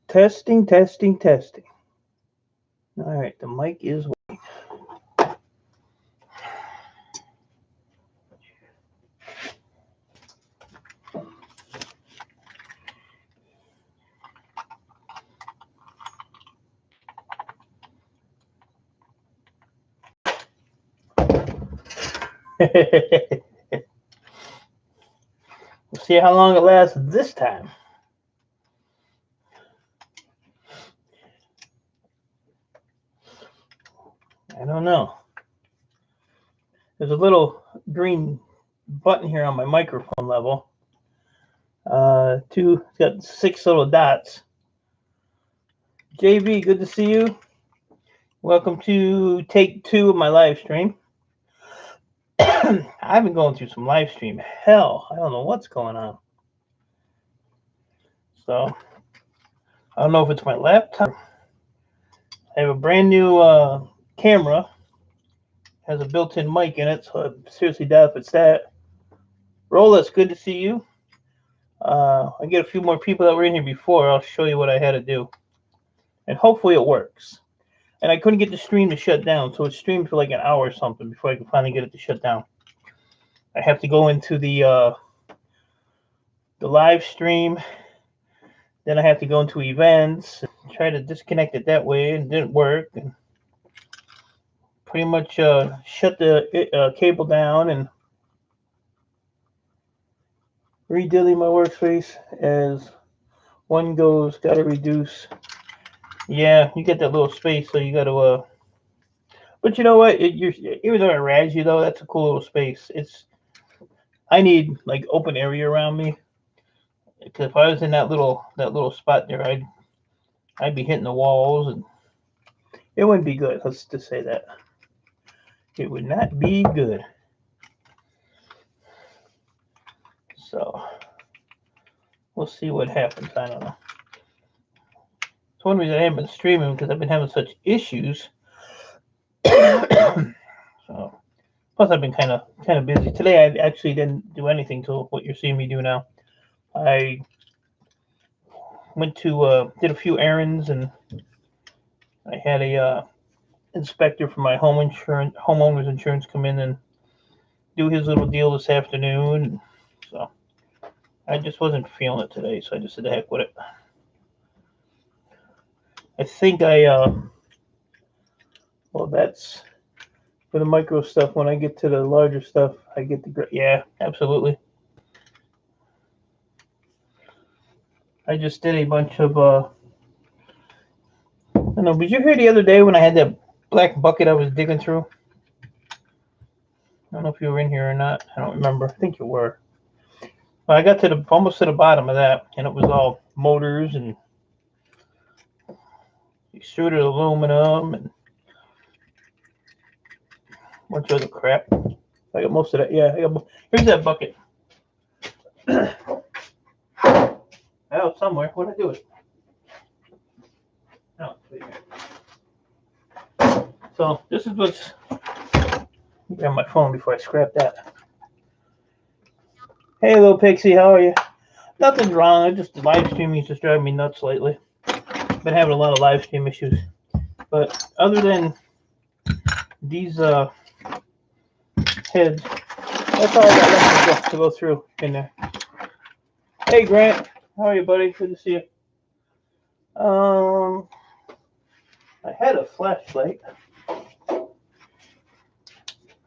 Testing, testing, testing. All right, the mic is. We'll see how long it lasts this time. I don't know. There's a little green button here on my microphone level. It's got 6 little dots. JV, good to see you. Welcome to take 2 of my live stream. I've been going through some live stream hell. I don't know what's going on. So, I don't know if it's my laptop. I have a brand new camera. Has a built-in mic in it, so I seriously doubt if it's that. Rollus, good to see you. I get a few more people that were in here before. I'll show you what I had to do. And hopefully it works. And I couldn't get the stream to shut down, so it streamed for like an hour or something before I could finally get it to shut down. I have to go into the live stream. Then I have to go into events and try to disconnect it that way, and it didn't work. And pretty much shut the cable down and redilly my workspace as one goes. Got to reduce. Yeah, you get that little space, so you got to. But you know what? Even though it rags you though, that's a cool little space. I need like open area around me. Because if I was in that little spot there, I'd be hitting the walls, and it wouldn't be good. Let's just say that it would not be good. So we'll see what happens. I don't know. It's one reason I haven't been streaming, because I've been having such issues. So plus I've been kind of busy. Today I actually didn't do anything to what you're seeing me do now. I went to did a few errands, and I had a inspector for my homeowner's insurance come in and do his little deal this afternoon. So I just wasn't feeling it today, so I just said the heck with it. I think well, that's for the micro stuff. When I get to the larger stuff, I get the yeah, absolutely. I just did a bunch of I don't know. Did you hear the other day when I had that black bucket I was digging through? I don't know if you were in here or not. I don't remember. I think you were. But I got to almost to the bottom of that, and it was all motors and extruded aluminum and a bunch of other crap. I got most of that. Yeah, here's that bucket. Oh, somewhere. What did I do with it? Oh, so this is what's. Grab my phone before I scrap that. Hey, little Pixie, how are you? Nothing's wrong. The live streaming is just driving me nuts lately. Been having a lot of live stream issues, but other than these heads, that's all I got left to go through in there. Hey, Grant, how are you, buddy? Good to see you. I had a flashlight,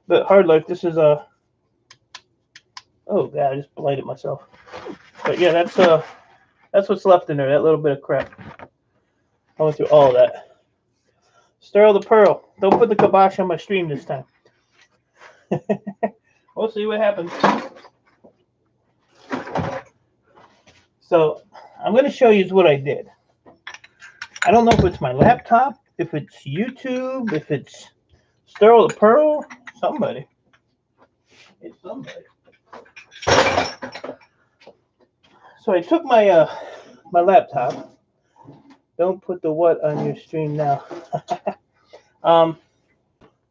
but hard life. This is a. Oh God, I just blighted myself. But yeah, that's what's left in there. That little bit of crap. I went through all of that. Sterl the Pearl. Don't put the kibosh on my stream this time. We'll see what happens. So I'm going to show you what I did. I don't know if it's my laptop, if it's YouTube, if it's Sterl the Pearl. Somebody. It's somebody. So I took my my laptop. Don't put the what on your stream now. So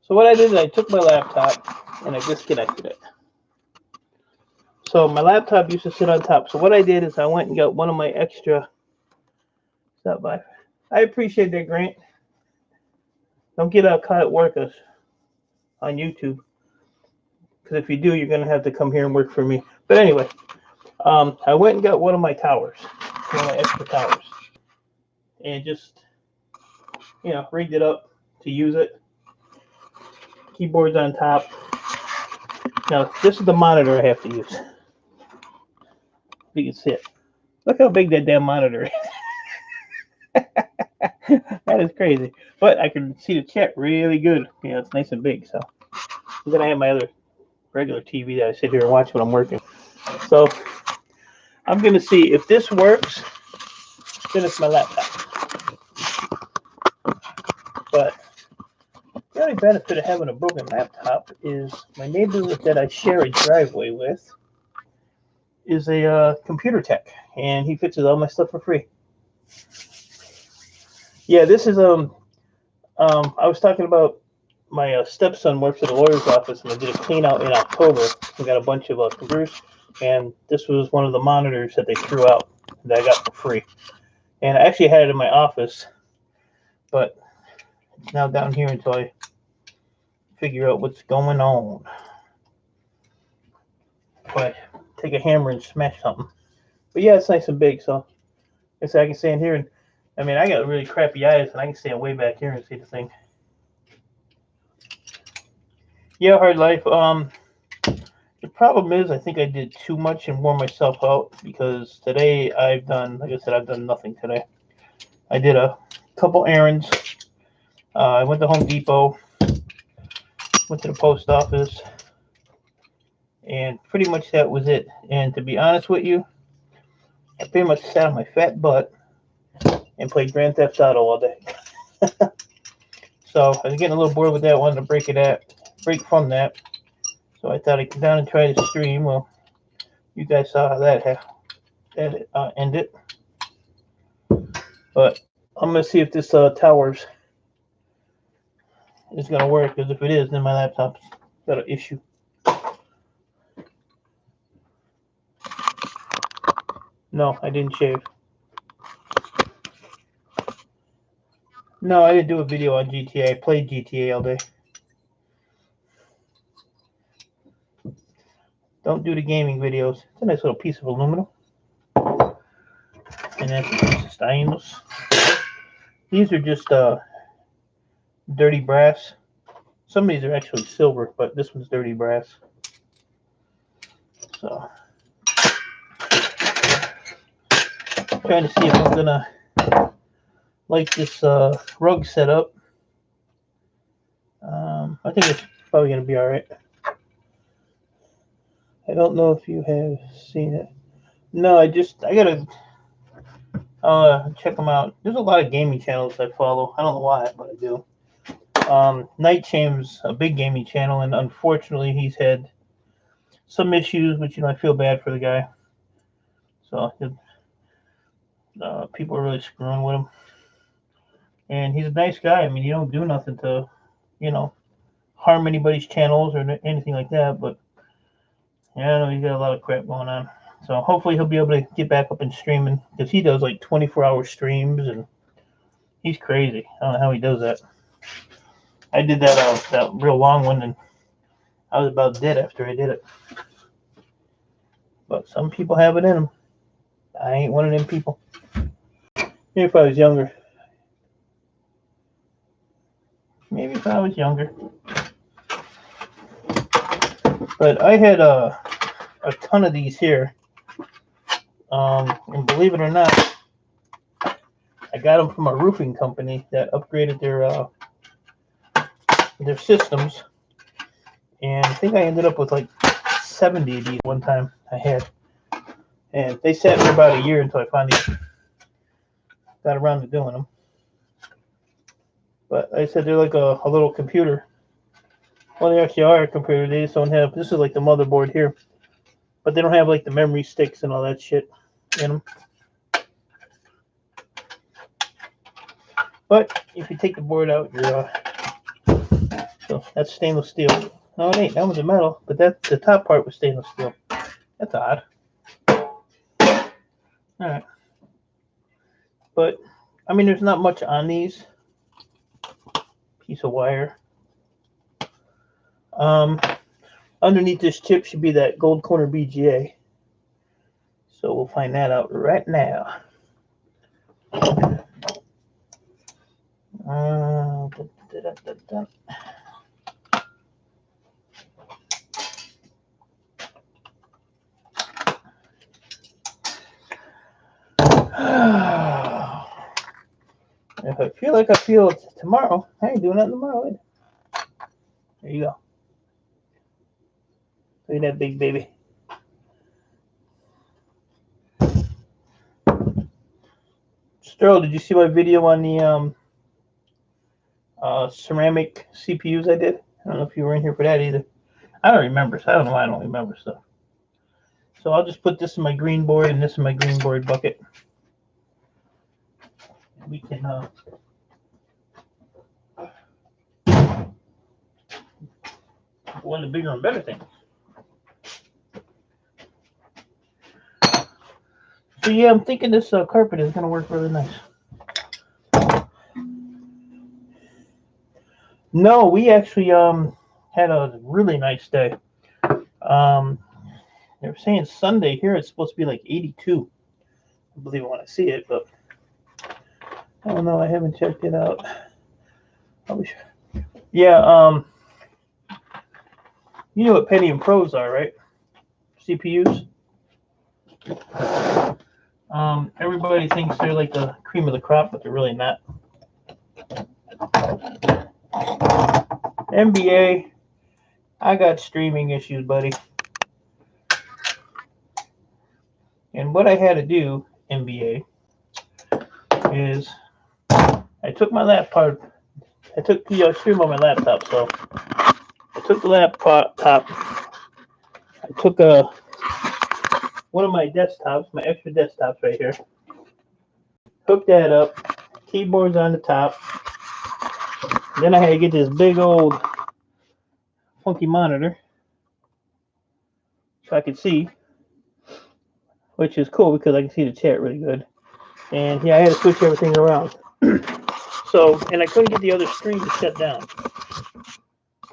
what I did is I took my laptop and I disconnected it. So my laptop used to sit on top. So what I did is I went and got one of my extra Stop by. I appreciate that, Grant. Don't get caught at work us on YouTube, because if you do, you're gonna have to come here and work for me. But anyway, I went and got one of my towers, one of my extra towers, and just rigged it up to use it. Keyboard's on top. Now this is the monitor I have to use. If you can see it, look how big that damn monitor is. That is crazy. But I can see the chat really good. It's nice and big. So and then I have my other regular TV that I sit here and watch when I'm working. So I'm gonna see if this works. Then it's my laptop. But the only benefit of having a broken laptop is my neighbor that I share a driveway with is a computer tech, and he fixes all my stuff for free. Yeah, this is I was talking about my stepson works at a lawyer's office, and I did a clean out in October. We got a bunch of computers, and this was one of the monitors that they threw out that I got for free. And I actually had it in my office, but it's now down here until I figure out what's going on. But take a hammer and smash something. But yeah, it's nice and big, so I can stand here and I mean, I got really crappy eyes, and I can stand way back here and see the thing. Yeah, hard life. The problem is, I think I did too much and wore myself out, because today I've done, like I said, I've done nothing today. I did a couple errands. I went to Home Depot, went to the post office, and pretty much that was it. And to be honest with you, I pretty much sat on my fat butt and played Grand Theft Auto all day. So I was getting a little bored with that. Wanted to break from that. So I thought I'd come down and try to stream. Well, you guys saw how that ended. But I'm gonna see if this towers is gonna work. Because if it is, then my laptop's got an issue. No, I didn't shave. No, I didn't do a video on GTA. I played GTA all day. Don't do the gaming videos. It's a nice little piece of aluminum. And that's a piece of stainless. These are just dirty brass. Some of these are actually silver, but this one's dirty brass. So, trying to see if I'm gonna like this rug setup. I think it's probably gonna be all right. I don't know if you have seen it. No, I gotta check them out. There's a lot of gaming channels I follow. I don't know why, but I do. Night Shame's a big gaming channel, and unfortunately he's had some issues, which I feel bad for the guy. So people are really screwing with him. And he's a nice guy. I mean, he don't do nothing to, harm anybody's channels or anything like that. But yeah, I know he's got a lot of crap going on. So hopefully he'll be able to get back up and streaming, because he does like 24-hour streams, and he's crazy. I don't know how he does that. I did that real long one, and I was about dead after I did it. But some people have it in them. I ain't one of them people. Maybe if I was younger. But I had a ton of these here. And believe it or not, I got them from a roofing company that upgraded their systems. And I think I ended up with like 70 of these one time I had. And they sat for about a year until I finally got around to doing them. But like I said, they're like a little computer. Well, they actually are a computer. They just don't have, this is like the motherboard here. But they don't have like the memory sticks and all that shit in them. But if you take the board out, you're so that's stainless steel. No, it ain't. That was a metal, but the top part was stainless steel. That's odd. All right. But I mean, there's not much on these. Piece of wire. Underneath this chip should be that gold corner BGA. So we'll find that out right now. If I feel like I feel tomorrow, I ain't doing nothing tomorrow either. There you go. Look at that big baby. Sterl, did you see my video on the ceramic CPUs I did? I don't know if you were in here for that either. I don't remember, so I don't know why I don't remember stuff. So I'll just put this in my green board and this in my green board bucket. We can one of the bigger and better things. So yeah, I'm thinking this carpet is going to work really nice. No, we actually had a really nice day. They were saying Sunday here it's supposed to be like 82. I believe I want to see it, but I don't know. I haven't checked it out. Yeah. You know what Pentium Pros are, right? CPUs. Everybody thinks they're like the cream of the crop, but they're really not. NBA, I got streaming issues, buddy. And what I had to do, NBA, is I took my laptop. I took the stream on my laptop, so I took the laptop. I took one of my desktops, my extra desktops right here. Hooked that up. Keyboard's on the top. Then I had to get this big old funky monitor so I could see, which is cool because I can see the chat really good. And yeah, I had to switch everything around. So, and I couldn't get the other screen to shut down.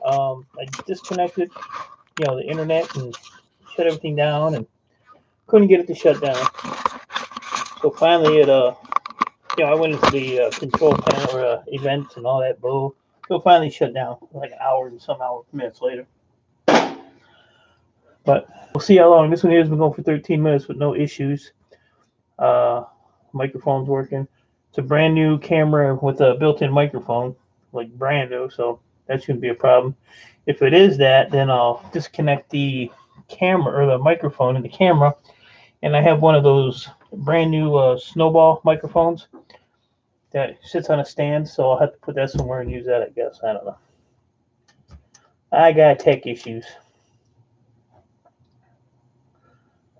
I disconnected, the internet and shut everything down, and couldn't get it to shut down. So finally, I went into the control panel or events and all that bull. So it finally shut down like an hour and some minutes later. But we'll see how long. This one here has been going for 13 minutes with no issues. Microphone's working. It's a brand new camera with a built-in microphone, like brand new, so that shouldn't be a problem. If it is that, then I'll disconnect the camera or the microphone and the camera, and I have one of those brand new Snowball microphones that sits on a stand, so I'll have to put that somewhere and use that, I guess. I don't know. I got tech issues.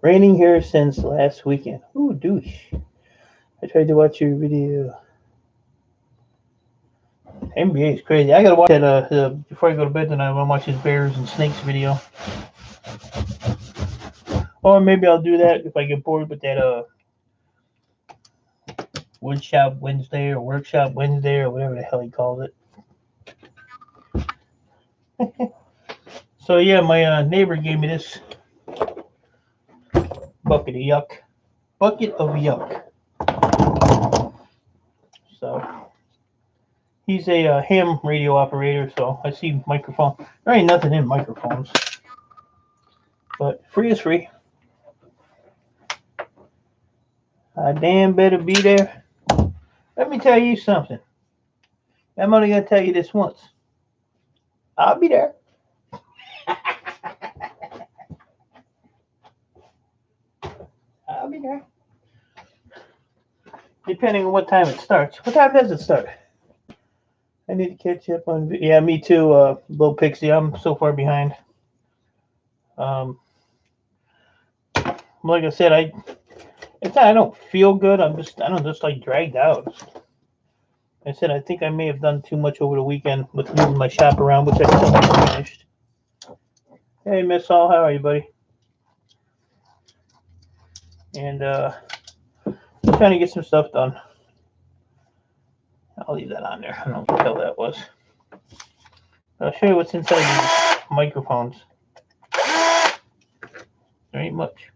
Raining here since last weekend. Ooh, douche. I tried to watch your video. NBA is crazy. I gotta watch that before I go to bed tonight. I'm gonna watch his Bears and Snakes video. Or maybe I'll do that if I get bored with that Woodshop Wednesday or Workshop Wednesday or whatever the hell he calls it. So yeah, my neighbor gave me this bucket of yuck. So he's a ham radio operator, so I see microphone. There ain't nothing in microphones, but free is free. I damn better be there. Let me tell you something. I'm only gonna tell you this once. I'll be there. I'll be there. Depending on what time it starts. What time does it start? I need to catch up on. Yeah, me too, Little Pixie. I'm so far behind. Like I said, it's not I don't feel good. I'm just like dragged out. I said I think I may have done too much over the weekend with moving my shop around, which I still haven't finished. Hey, Miss All, how are you, buddy? And trying to get some stuff done. I'll leave that on there. I don't know what the hell that was. I'll show you what's inside these microphones. There ain't much.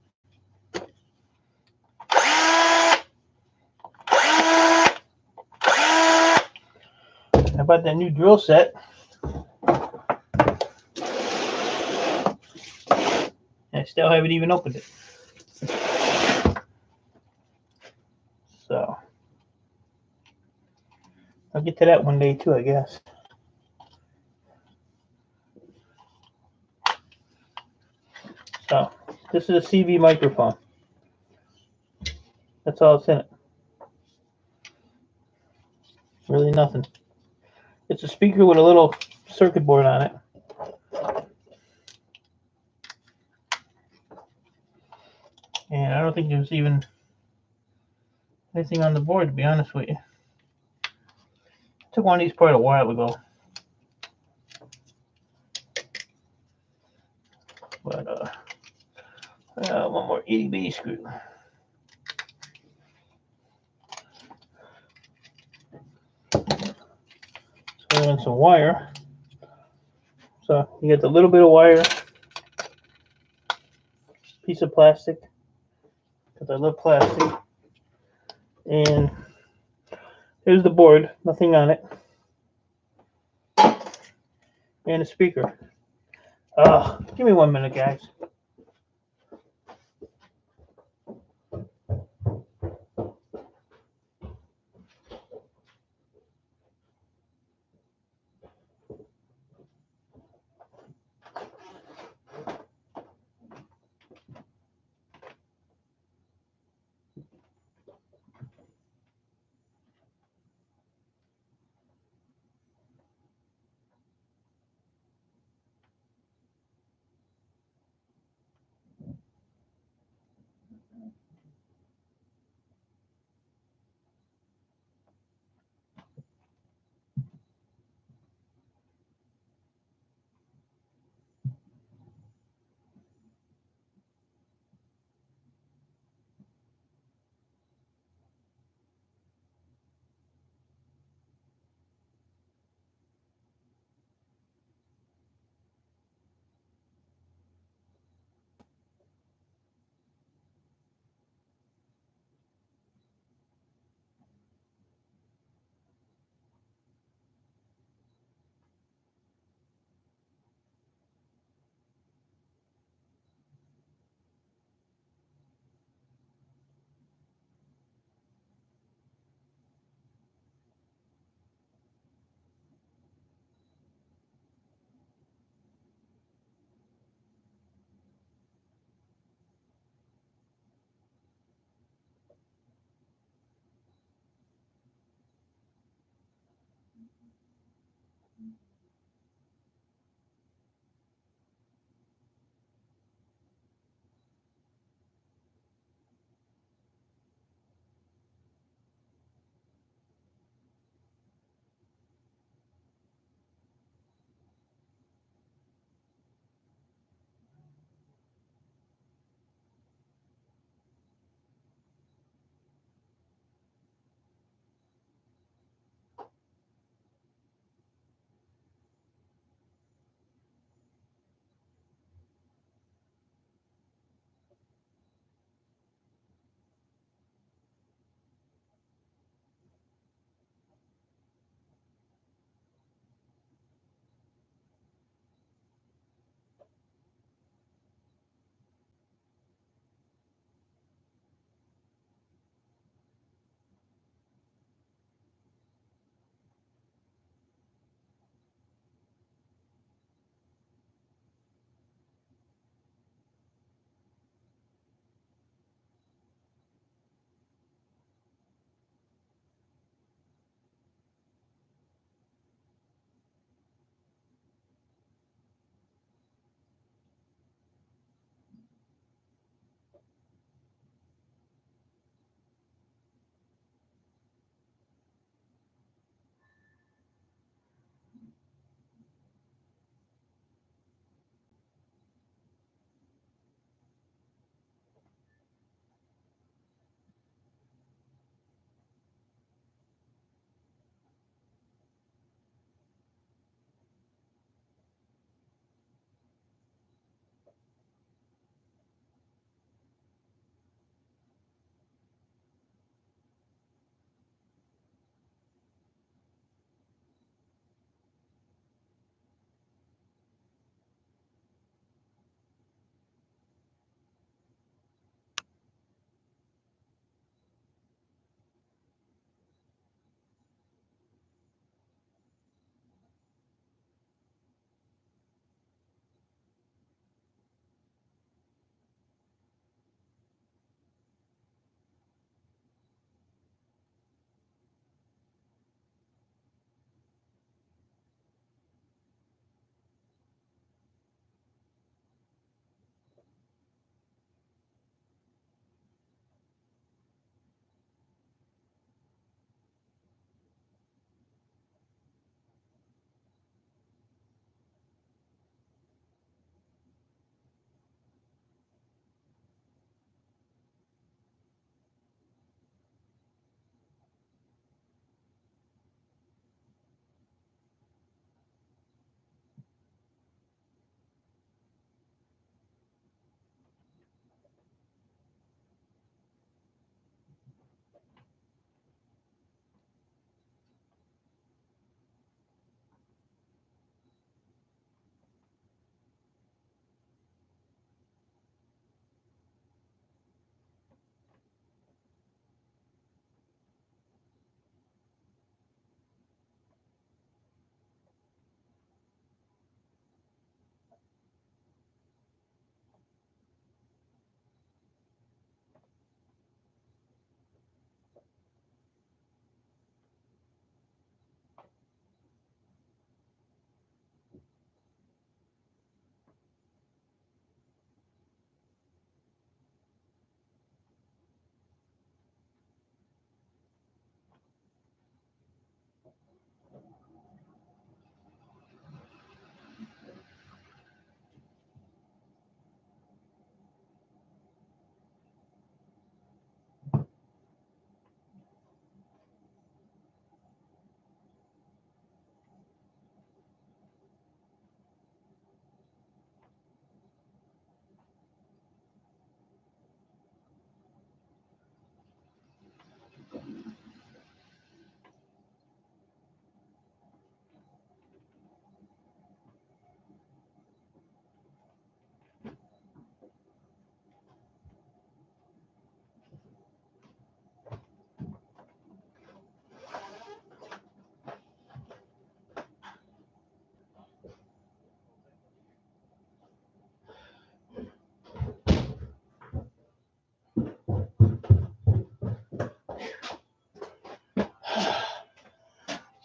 I bought that new drill set. I still haven't even opened it. So I'll get to that one day too, I guess. So this is a CV microphone. That's all that's in it. Really nothing. It's a speaker with a little circuit board on it. And I don't think there's even anything on the board, to be honest with you. I took one of these apart a while ago. But one more itty bitty screw. So and some wire. So you get the little bit of wire, piece of plastic, because I love plastic. And here's the board, nothing on it. And a speaker. Give me 1 minute, guys.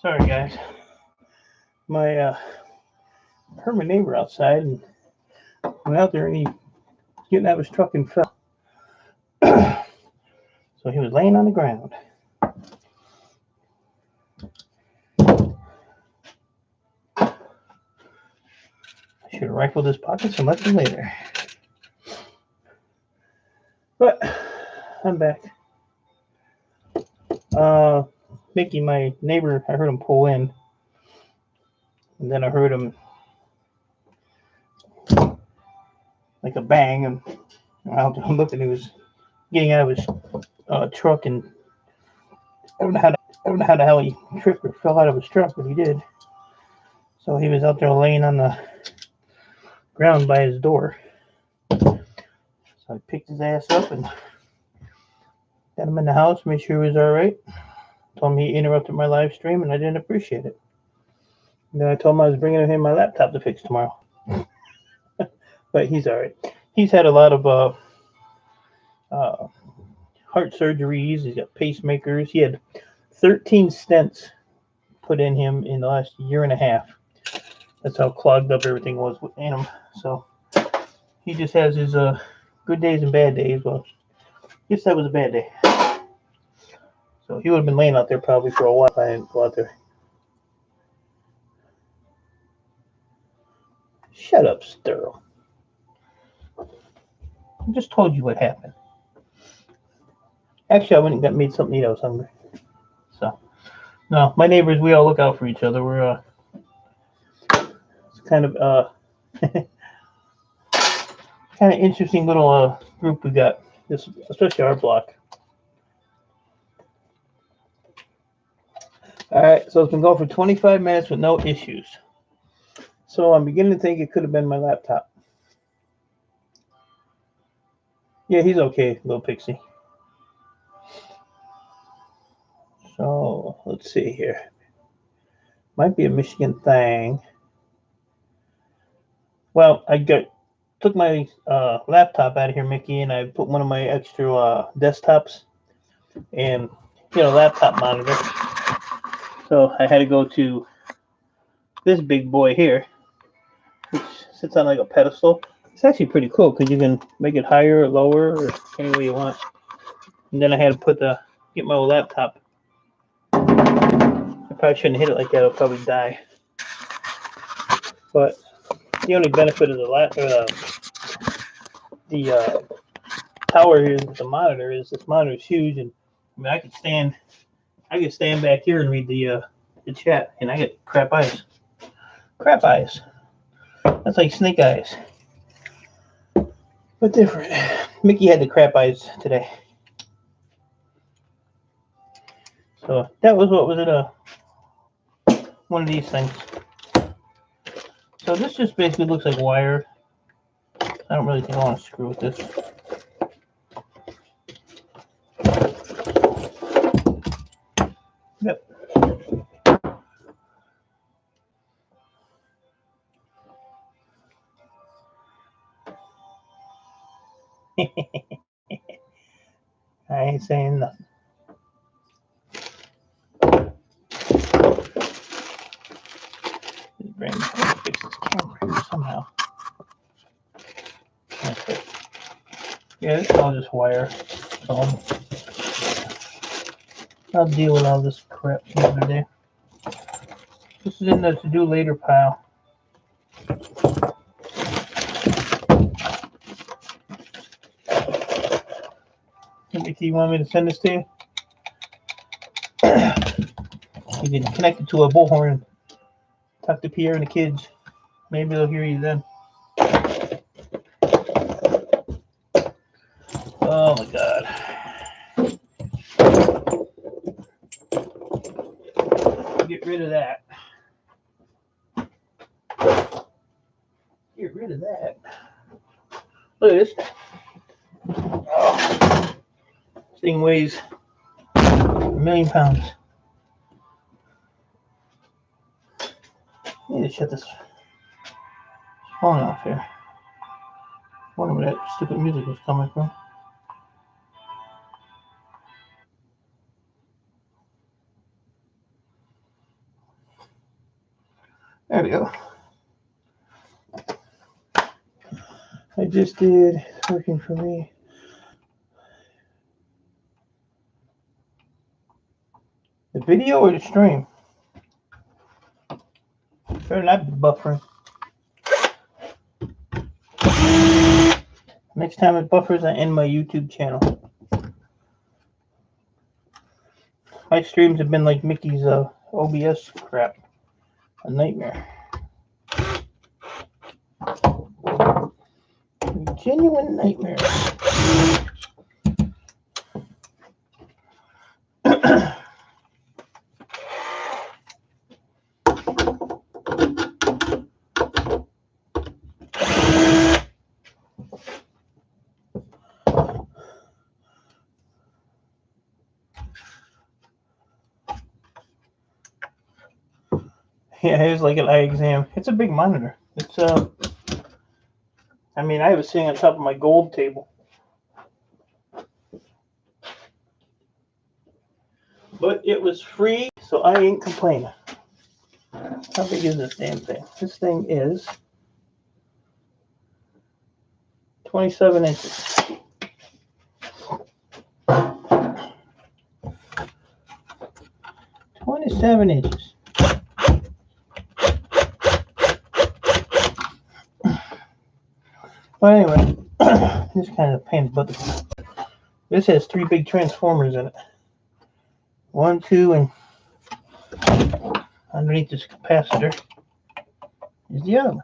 Sorry, guys. My heard my neighbor outside and went out there and he getting out of his truck and fell. So he was laying on the ground. I should have rifled his pockets and left him lay there. But I'm back. Mickey, my neighbor, I heard him pull in. And then I heard him like a bang, and I looked and he was getting out of his truck, and I don't know how the hell he tripped or fell out of his truck, but he did. So he was out there laying on the ground by his door. So I picked his ass up and got him in the house, made sure he was all right. Told him he interrupted my live stream, and I didn't appreciate it. And then I told him I was bringing him my laptop to fix tomorrow. But he's all right. He's had a lot of heart surgeries. He's got pacemakers. He had 13 stents put in him in the last year and a half. That's how clogged up everything was in him. So he just has his good days and bad days. Well, I guess that was a bad day. So he would have been laying out there probably for a while if I didn't go out there. Shut up, Sterl. I just told you what happened. Actually, I went and got made something to eat. I was hungry. So, no, my neighbors, we all look out for each other. We're it's kind of kind of interesting little group we got. This, especially our block. All right, so it's been going for 25 minutes with no issues. So I'm beginning to think it could have been my laptop. Yeah, he's okay, little pixie. So let's see here. Might be a Michigan thing. Well, took my laptop out of here, Mickey, and I put one of my extra desktops and laptop monitor. So I had to go to this big boy here, which sits on like a pedestal. It's actually pretty cool because you can make it higher or lower or any way you want. And then I had to get my old laptop. I probably shouldn't hit it like that; it'll probably die. But the only benefit of the tower here with the monitor is this monitor is huge, and I mean I could stand back here and read the chat, and I get crap eyes. Crap eyes. That's like snake eyes, but different. Mickey had the crap eyes today. So that was what was in one of these things. So this just basically looks like wire. I don't really think I want to screw with this. Yep. I ain't saying nothing. Fix this camera here somehow. Okay. Yeah, this is all just wire. So I'll deal with all this crap the other day. This is in the to-do later pile. Mickey, you want me to send this to you? You can connect it to a bullhorn. Talk to Pierre and the kids. Maybe they'll hear you then. Oh my God. Get rid of that. Get rid of that. Look at this. Oh. This thing weighs a million pounds. I need to shut this phone off here. I wonder where that stupid music was coming from. There we go. I just did. It's working for me. The video or the stream? Better not be buffering. Next time it buffers, I end my YouTube channel. My streams have been like Mickey's OBS crap. A nightmare. A genuine nightmare. Yeah, here's like an eye exam. It's a big monitor. It's I mean, I have it sitting on top of my gold table. But it was free, so I ain't complaining. How big is this damn thing? This thing is 27 inches. Well, anyway, this kind of pain in the butt. This has 3 big transformers in it. 1, 2, and underneath this capacitor is the other one.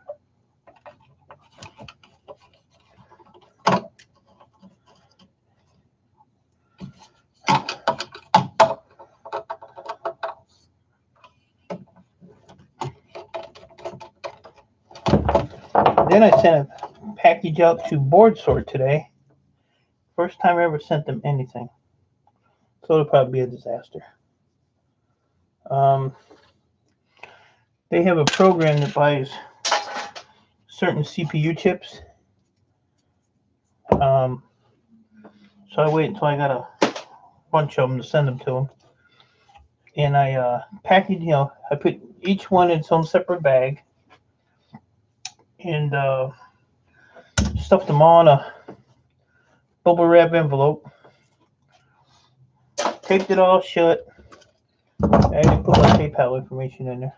Then I sent a package out to Board Sort today. First time I ever sent them anything. So it'll probably be a disaster. They have a program that buys certain CPU chips. So I wait until I got a bunch of them to send them to them. And I package, I put each one in its own separate bag. And stuffed them all in a bubble wrap envelope. Taped it all shut. I didn't put my PayPal information in there.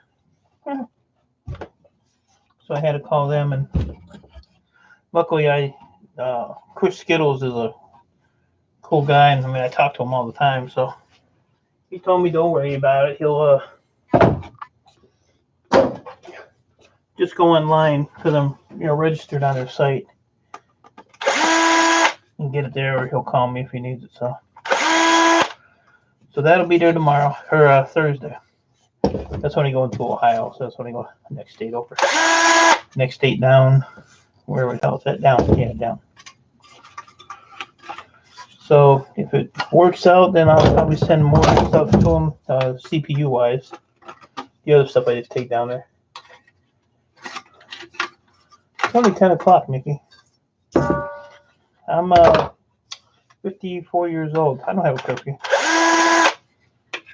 So I had to call them, and luckily Chris Skittles is a cool guy, and I mean I talk to him all the time, so he told me don't worry about it. He'll just go online because I'm registered on their site and get it there, or he'll call me if he needs it. So that'll be there tomorrow or Thursday. That's when I go into Ohio, so that's when I go next state over. Next state down. Where the hell is that? Down. Yeah, down. So if it works out, then I'll probably send more stuff to them, CPU wise. The other stuff I just take down there. It's only 10 o'clock, Mickey. I'm 54 years old. I don't have a curfew. I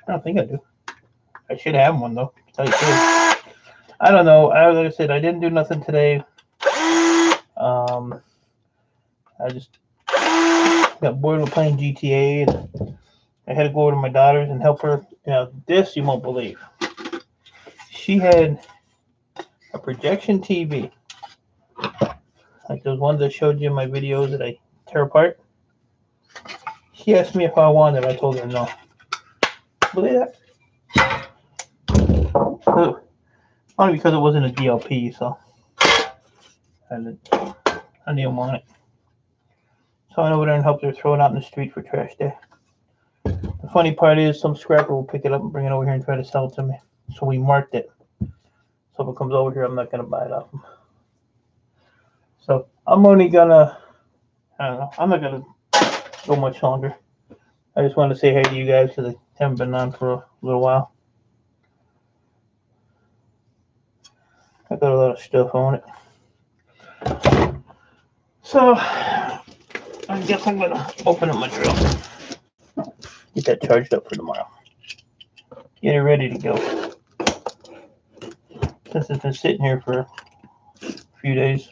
don't think I do. I should have one though. To tell you the truth. I don't know. Like I said, I didn't do nothing today. I just got bored with playing GTA, and I had to go over to my daughter's and help her. This you won't believe. She had a projection TV, like those ones I showed you in my videos that I tear apart. She asked me if I wanted. I told her no. Believe that? Only because it wasn't a DLP, so I didn't want it. So I went over there and helped her throw it out in the street for trash day. The funny part is some scrapper will pick it up and bring it over here and try to sell it to me. So we marked it. So if it comes over here, I'm not going to buy it off them. So I'm only going to, I don't know, I'm not going to go much longer. I just wanted to say hey to you guys because I haven't been on for a little while. I got a lot of stuff on it. So I guess I'm going to open up my drill. Get that charged up for tomorrow. Get it ready to go. since it's been sitting here for a few days.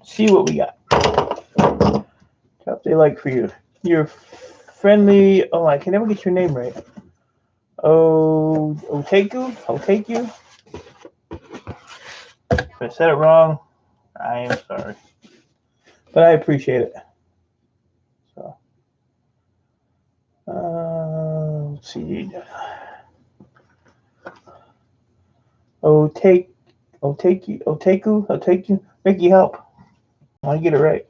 See what we got. What they like for you. You're friendly. Oh, I can never get your name right. Oh, Oteku? Oteku? If I said it wrong, I am sorry. But I appreciate it. So, let's see. Oteku? Mickey, help. I get it right.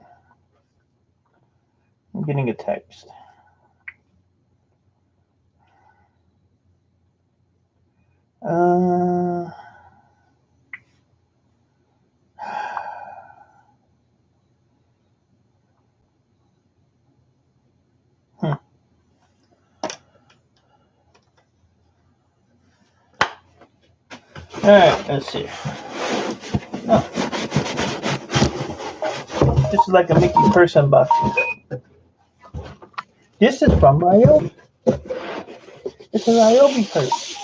I'm getting a text. All right, let's see. Oh. This is like a Mickey purse unboxing. This is from Ryobi. It's a Ryobi purse.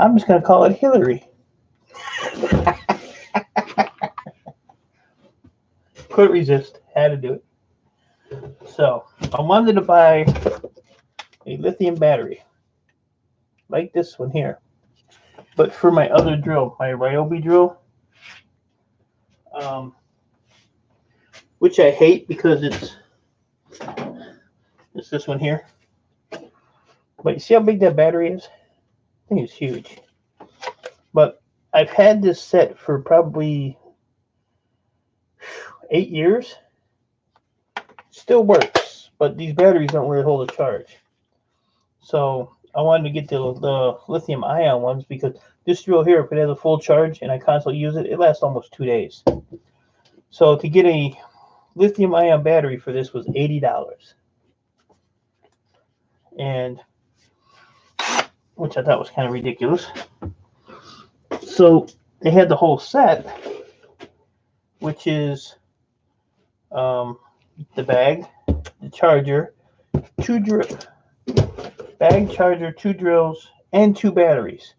I'm just going to call it Hillary. Couldn't resist. Had to do it. So, I wanted to buy a lithium battery. Like this one here. But for my other drill, my Ryobi drill. Which I hate because it's this one here. But you see how big that battery is? I think it's huge. But I've had this set for probably 8 years. Still works, but these batteries don't really hold a charge. So I wanted to get the lithium ion ones because this drill here, if it has a full charge and I constantly use it, it lasts almost 2 days. So to get a lithium ion battery for this was $80. And which I thought was kind of ridiculous. So they had the whole set, which is the bag, the charger, bag, charger, 2 drills, and 2 batteries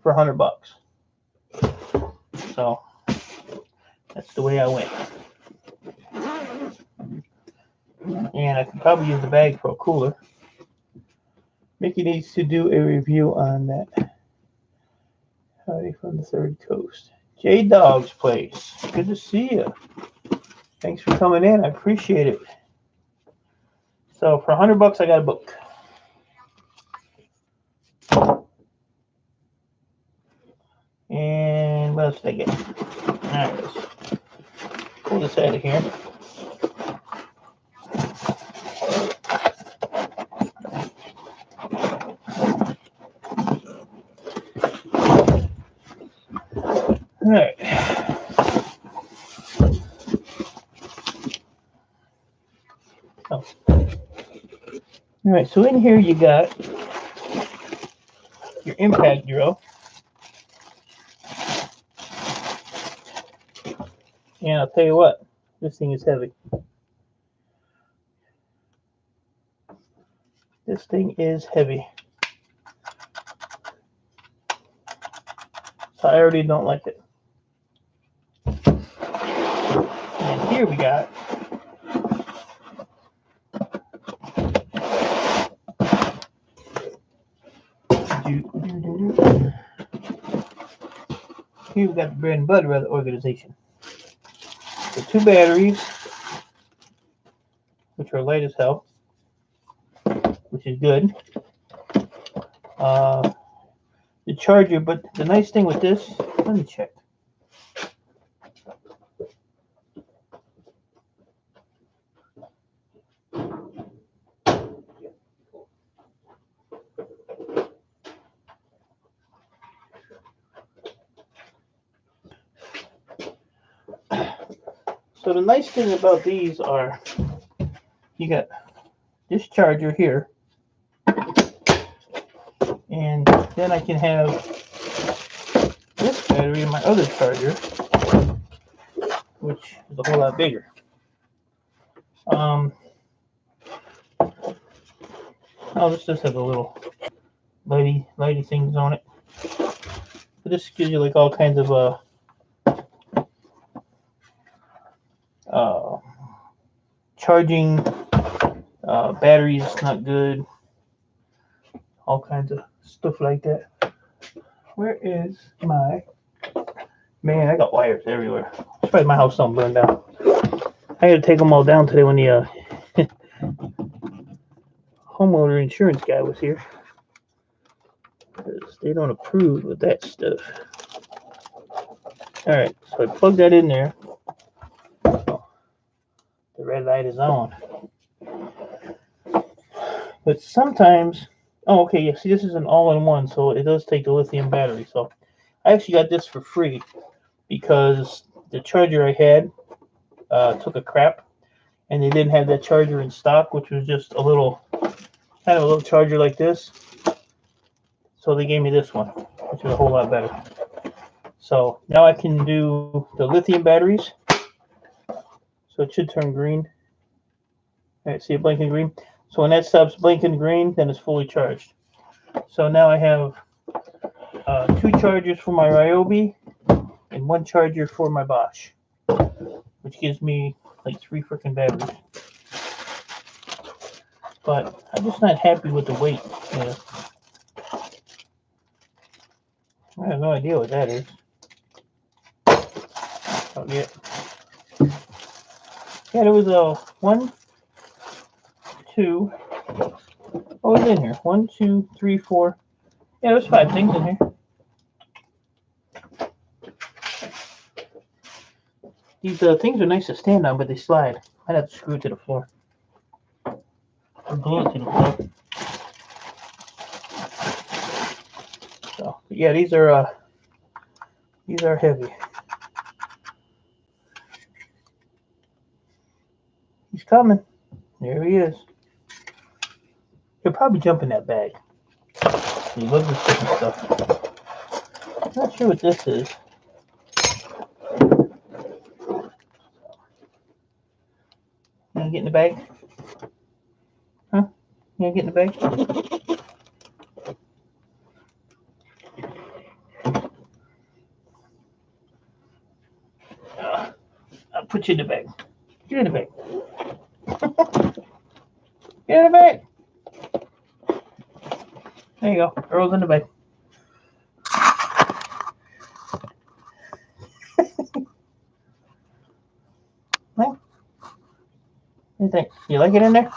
for $100. So that's the way I went. And I could probably use the bag for a cooler. Mickey needs to do a review on that. Howdy from the Third Coast. J Dog's Place. Good to see you. Thanks for coming in. I appreciate it. So for $100, I got a book. And what else did I get? All right, let's pull this out of here. All right. Oh. All right, so in here you got your impact drill. And I'll tell you what, this thing is heavy. This thing is heavy. So I already don't like it. And here we got here we got the bread and butter of the organization. The 2 batteries, which are light as hell, which is good. The charger, but the nice thing with this, let me check. So the nice thing about these are you got this charger here, and then I can have this battery in my other charger, which was a whole lot bigger. Oh, this does have a little lighty things on it. But this gives you like all kinds of charging, batteries not good, all kinds of stuff like that. Where is my man? I got wires everywhere. It's probably my house don't burn down. I had to take them all down today when the homeowner insurance guy was here. They don't approve of that stuff. All right, so I plugged that in there. The red light is on. But sometimes, oh, okay, yeah, see, this is an all-in-one, so it does take the lithium battery. So I actually got this for free because the charger I had took a crap, and they didn't have that charger in stock, which was just a little, kind of a little charger like this. So they gave me this one, which is a whole lot better. So now I can do the lithium batteries. So it should turn green. All right, see it blinking green? So when that stops blinking green, then it's fully charged. So now I have 2 chargers for my Ryobi and 1 charger for my Bosch, which gives me like 3 freaking batteries. But I'm just not happy with the weight. Yeah. I have no idea what that is. Oh, yeah. Yeah, there was a 1, 2. What was in here? 1, 2, 3, 4. Yeah, there's 5 things in here. These things are nice to stand on, but they slide. I'd have to screw it to the floor. Or glue it to the floor. So, but yeah, these are heavy. He's coming. There he is. He'll probably jump in that bag. He loves this different stuff. I'm not sure what this is. You gonna get in the bag? Huh? You gonna get in the bag? I'll put you in the bag. Get in the bag. Get in the bag. There you go. Earl's in the bag. What do you think? You like it in there?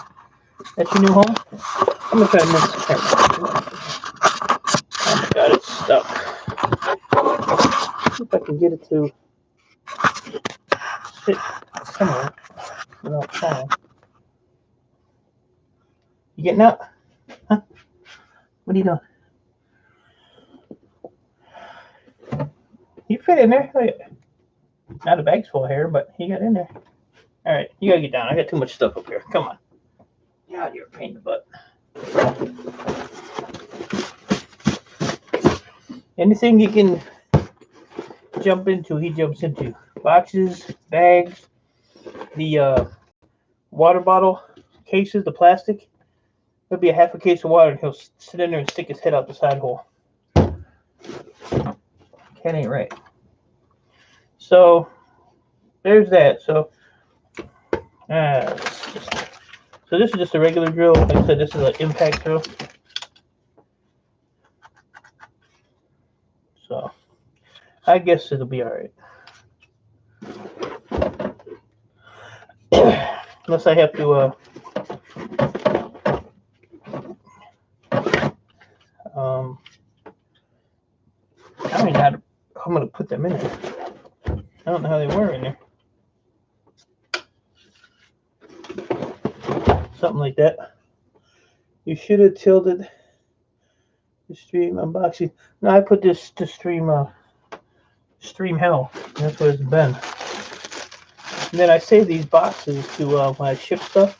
That's your new home? I'm gonna try to move the camera. Oh my god, it's stuck. See if I can get it to sit somewhere without falling. You getting out? Huh? What are you doing? You fit in there. Now the bag's full of hair, but he got in there. All right, you gotta get down. I got too much stuff up here. Come on. God, you're a pain in the butt. Anything you can jump into, he jumps into. Boxes, bags, the water bottle cases, the plastic. There'll be a half a case of water, and he'll sit in there and stick his head out the side hole. That ain't right. So there's that. So this is just a regular drill. Like I said, this is an impact drill. So I guess it'll be all right. Unless I have to I don't even know how I'm gonna put them in there. I don't know how they were in there. Something like that. You should have tilted the stream unboxing. No, I put this to stream hell. That's what it's been. And then I save these boxes to when I ship stuff.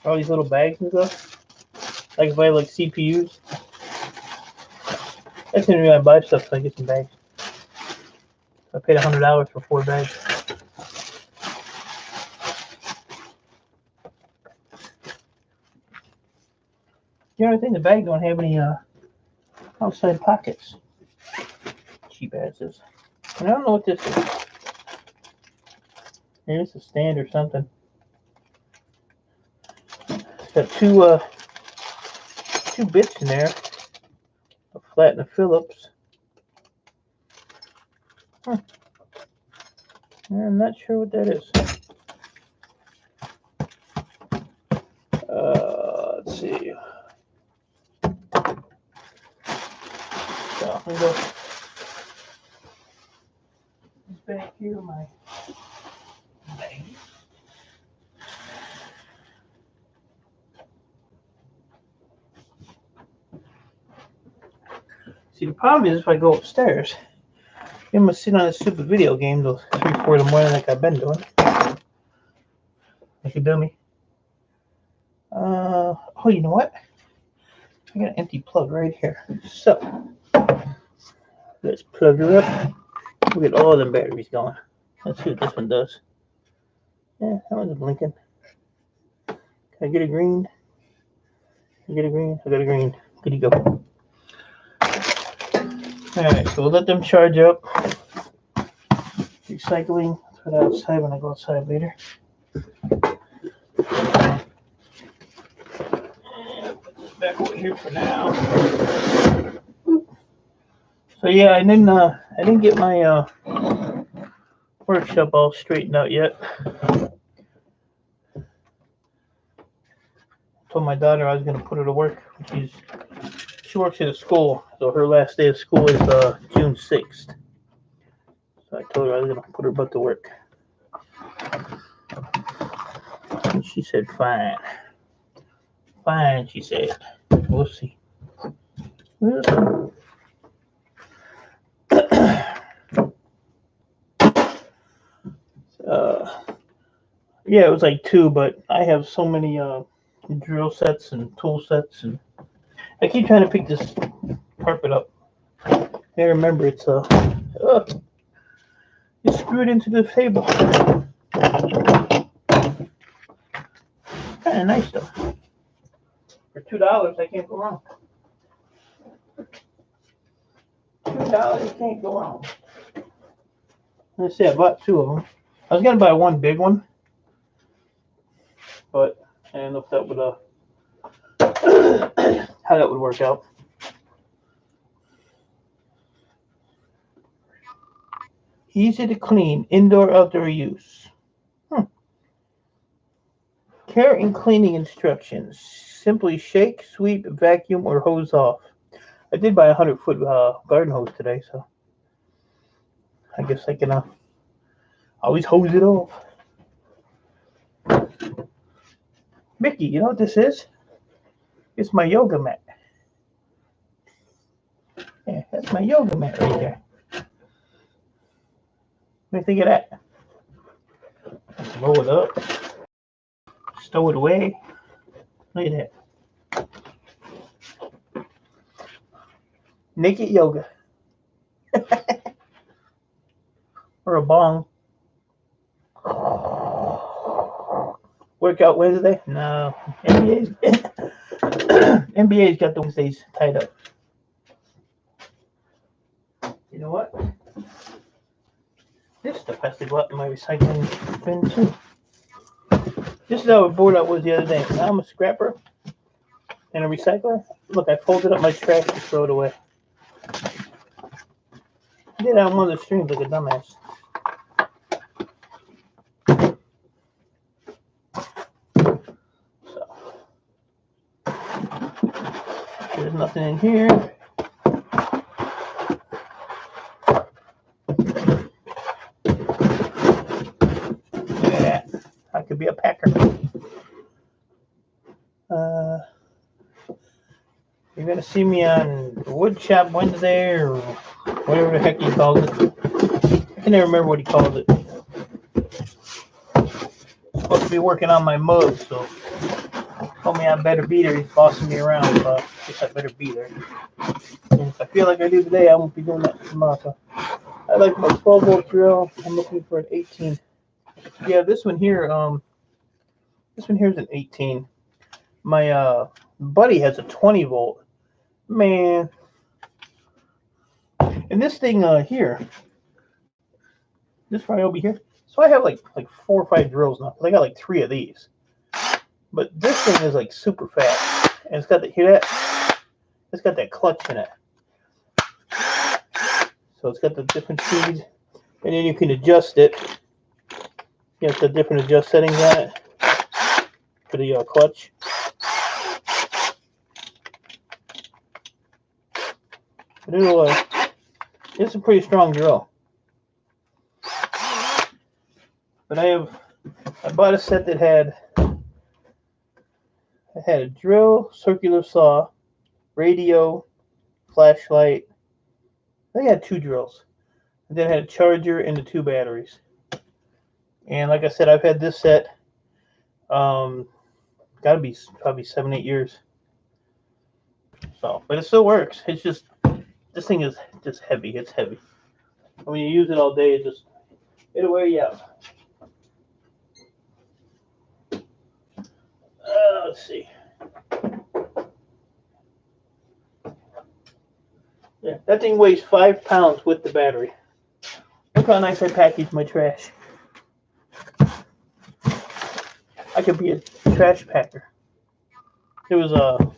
All these little bags and stuff. Like if I have like CPUs. That's the only reason I buy stuff, so I get some bags. I paid $100 for 4 bags. The only thing, the bag don't have any outside pockets. Cheap asses. And I don't know what this is. Maybe it's a stand or something. It's got two bits in there. A flat and a Phillips. I'm not sure what that is. Let's see. So I'm gonna go back here, my bag. See, the problem is if I go upstairs, I'm gonna sit on a stupid video game till 3, 4 in the morning like I've been doing. Like a dummy. Oh, you know what? I got an empty plug right here. So let's plug her up. We'll get all of them batteries going. Let's see what this one does. Yeah, that one's blinking. Can I get a green? I get a green? I got a green. Good to go. Alright, so we'll let them charge up. Recycling. Put it outside when I go outside later. Put this back over here for now. So yeah, I didn't get my workshop all straightened out yet. Told my daughter I was gonna put her to work. She works at a school, so her last day of school is June 6th. So I told her I was gonna put her butt to work. And she said, fine. Fine, she said. We'll see. We'll see. Yeah, it was like 2, but I have so many drill sets and tool sets, and I keep trying to pick this carpet up. I remember it's screwed into the table. Kind of nice though. For $2, I can't go wrong. $2, can't go wrong. Let's see, I bought 2 of them. I was gonna buy one big one, but I don't know if that would how that would work out. Easy to clean, indoor, outdoor use. Care and cleaning instructions. Simply shake, sweep, vacuum, or hose off. I did buy a 100-foot garden hose today, so I guess I can always hose it off. Mickey, you know what this is? It's my yoga mat. Yeah, that's my yoga mat right there. What do you think of that? Blow it up. Stow it away. Look at that. Naked yoga. Or a bong. Workout Wednesday? No. NBA's got the Wednesdays tied up. You know what? This stuff has to go out in my recycling bin too. This is how bored I was the other day. Now I'm a scrapper and a recycler. Look, I folded up my trash to throw it away. I did that on one of the streams like a dumbass. So, there's nothing in here. Look at that. I could be a packer. You're going to see me on Woodshop Wednesday or whatever the heck he calls it. I can never remember what he calls it. I'm supposed to be working on my mug, so he told me I better be there. He's bossing me around, so I guess I better be there. And if I feel like I do today, I won't be doing that tomorrow. So I like my 12-volt drill. I'm looking for an 18. Yeah, this one here is an 18. My Buddy has a 20 volt. Man. And this thing here, this Ryobi here. So I have like 4 or 5 drills now. I got like 3 of these. But this thing is like super fast. And it's got the, hear that? It's got that clutch in it. So it's got the different speeds. And then you can adjust it. You have the different adjust settings on it for the clutch. But it'll, it's a pretty strong drill. But I bought a set that had a drill, circular saw, radio, flashlight. I think I had 2 drills. And then I had a charger and the 2 batteries. And like I said, I've had this set, gotta be probably 7-8 years. So, but it still works. It's just, this thing is just heavy. It's heavy. And when you use it all day, it'll wear you out. Let's see. Yeah, that thing weighs 5 pounds with the battery. Look how nice I packaged my trash. I could be a trash packer. There was a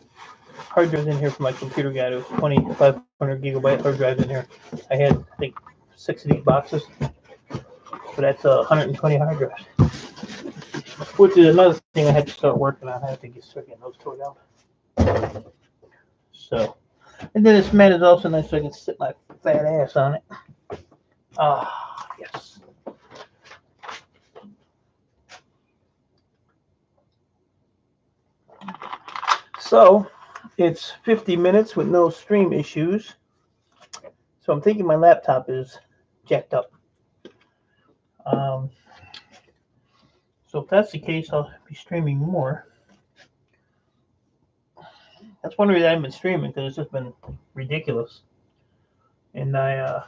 hard drive in here for my computer guy. It was 2,500 gigabyte hard drive in here. I had, I think, 6 of these boxes. So that's 120 hard drives. Which is another thing I had to start working on. I have to start getting those tore out. So, and then this mat is also nice so I can sit my fat ass on it. Ah, yes. So, it's 50 minutes with no stream issues. So I'm thinking my laptop is jacked up. So if that's the case, I'll be streaming more. That's one reason I haven't been streaming, because it's just been ridiculous. And I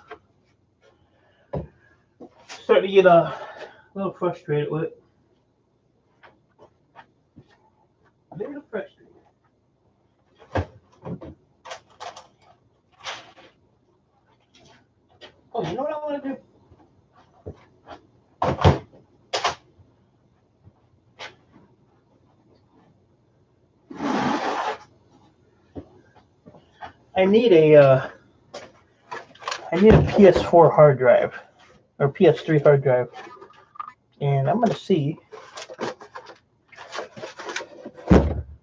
starting to get a little frustrated with it. A little frustrated. Oh, you know what I want to do? I need a PS4 hard drive, or PS3 hard drive, and I'm gonna see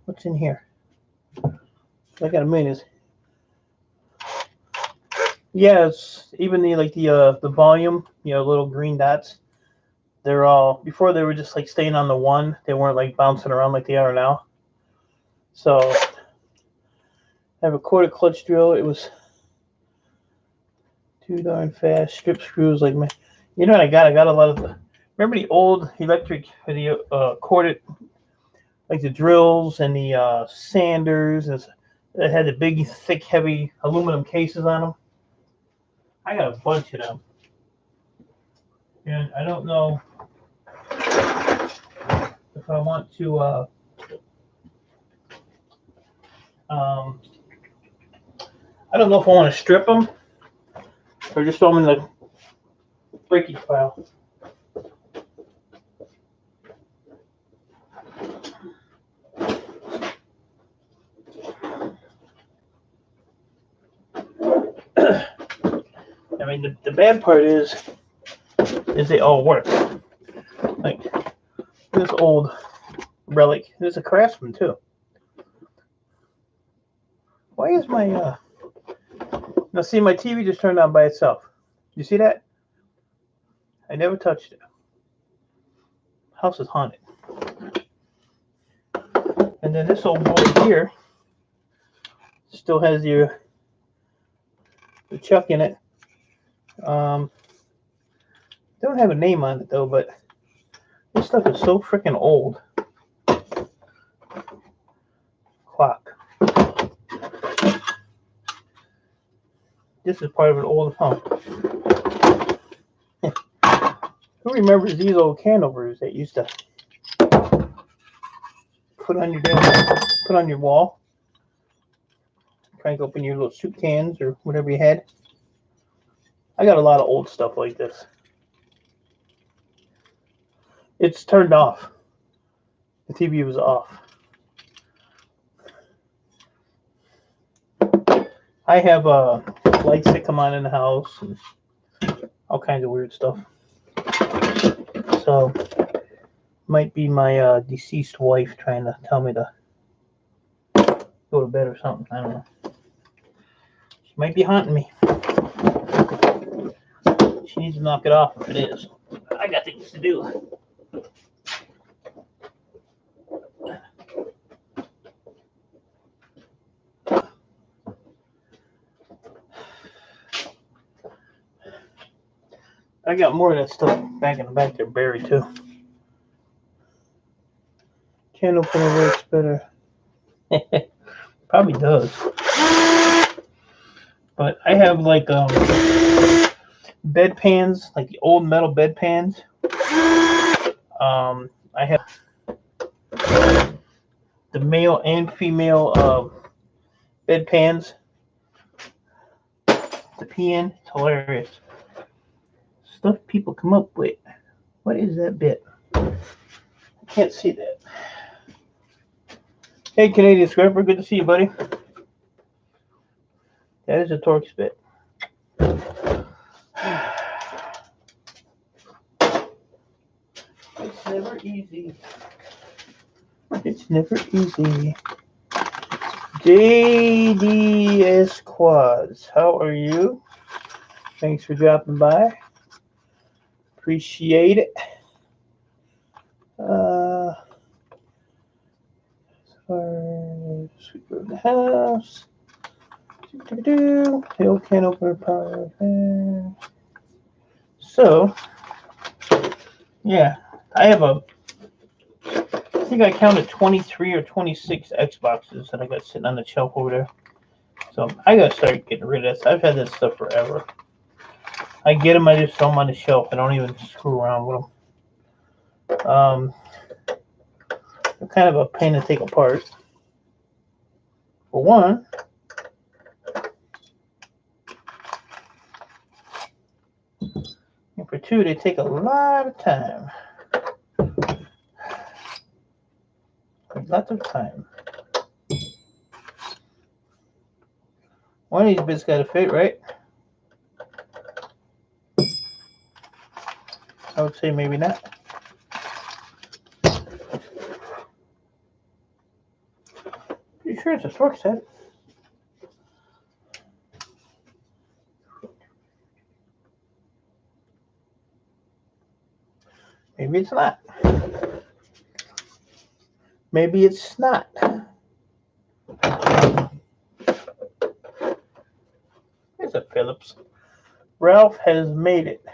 what's in here. I got a minute. Yeah, it's even the volume, little green dots. They're all, before they were just like staying on the one. They weren't like bouncing around like they are now. So I have a quarter clutch drill. It was too darn fast. Strip screws, like my, you know what I got? I got a lot of the, remember the old electric, the corded, like the drills and the sanders that had the big, thick, heavy aluminum cases on them. I got a bunch of them, and I don't know if I want to. I don't know if I want to strip them or just throw them in the breakage pile. I mean, the bad part is they all work. Like this old relic. There's a Craftsman too. Why is my now see, my TV just turned on by itself. You see that? I never touched it. House is haunted. And then this old boy here still has the chuck in it. Don't have a name on it though, but this stuff is so freaking old. Clock. This is part of an old home. Who remembers these old candelabers that used to put on your put on your wall. Crank open your little soup cans or whatever you had. I got a lot of old stuff like this. It's turned off. The TV was off. I have lights that come on in the house and all kinds of weird stuff. So, might be my deceased wife trying to tell me to go to bed or something. I don't know. She might be haunting me. She needs to knock it off if it is. I got things to do. I got more of that stuff back in the back there buried too. Can opener works better. Probably does. But I have like bed pans, like the old metal bed pans. I have the male and female bed pans to pee in. It's hilarious. Stuff people come up with. What is that bit? I can't see that. Hey, Canadian Scrapper, good to see you, buddy. That is a Torx bit. It's never easy. It's never easy. JDS Quads, how are you? Thanks for dropping by. Appreciate it. Sweep of the house. Hill can opener power. So, yeah, I have I think I counted 23 or 26 Xboxes that I got sitting on the shelf over there. So I gotta start getting rid of this. I've had this stuff forever. I get them, I just throw them on the shelf. I don't even screw around with them. They're kind of a pain to take apart. For one, and for two, they take a lot of time. Lots of time. One of these bits got to fit, right? I would say maybe not. Pretty sure it's a Torx set. Maybe it's not. Maybe it's not. There's a Phillips. Ralph has made it.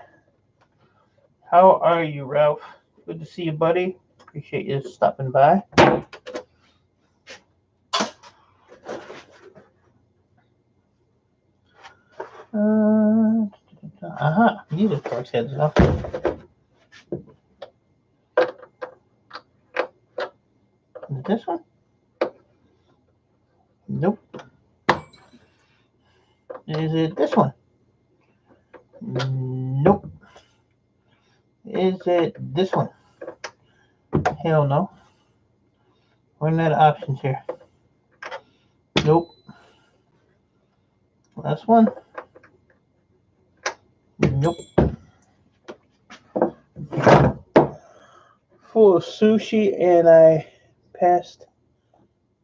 How are you, Ralph? Good to see you, buddy. Appreciate you stopping by. These are Torx heads now. Is it this one? Nope. Is it this one? Nope. Is it this one? Hell no. We're not options here. Nope. Last one. Nope. Full of sushi, and I passed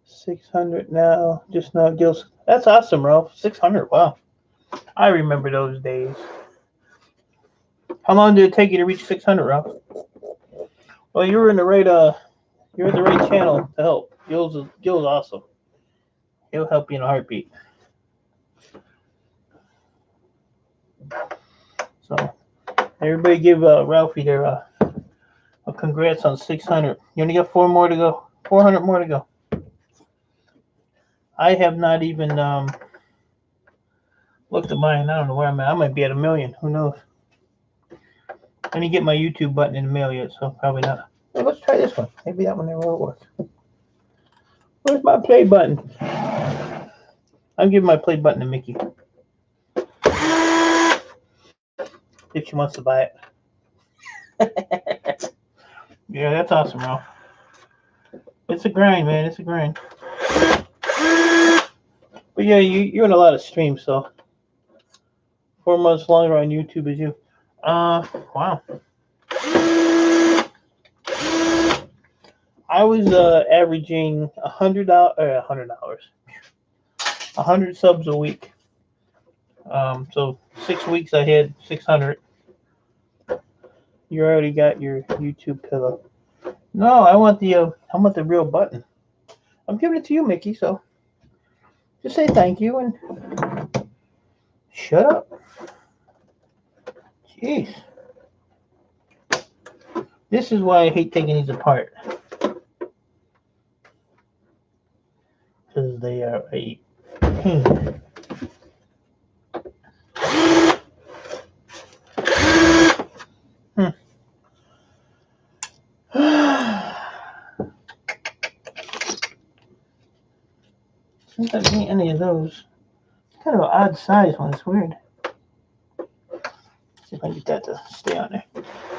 600 now. Just now, Gil's. That's awesome, Ralph. 600. Wow. I remember those days. How long did it take you to reach 600, Ralph? Well, you were in the right. You're in the right channel to help. Gil's awesome. He'll help you in a heartbeat. So, everybody give Ralphie their a congrats on 600. You only got 4 more to go. 400 more to go. I have not even looked at mine. I don't know where I'm at. I might be at 1 million. Who knows? I didn't get my YouTube button in the mail yet, so probably not. Hey, let's try this one. Maybe that one there will work. Where's my play button? I'm giving my play button to Mickey. If she wants to buy it. Yeah, that's awesome, Ralph. It's a grind, man. It's a grind. But yeah, you're in a lot of streams, so 4 months longer on YouTube as you. Wow. I was averaging $100 subs a week. So 6 weeks I had 600. You already got your YouTube pillow. No, I want the real button. I'm giving it to you, Mickey. So just say thank you and shut up. Jeez. This is why I hate taking these apart. Because they are a pain. Sometimes ain't any of those. It's kind of an odd size one. It's weird. See if I can get that to stay on there.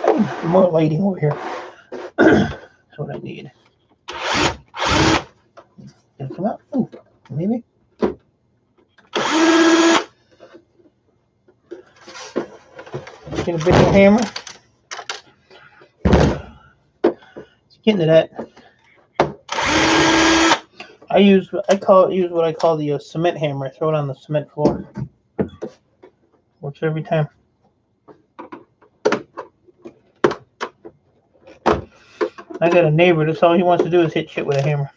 I need more lighting over here. That's what I need. Did it come out? Ooh, maybe. Get a big hammer. Let's get into that. I use what I call the cement hammer. I throw it on the cement floor. Works every time. I got a neighbor. That's all he wants to do is hit shit with a hammer.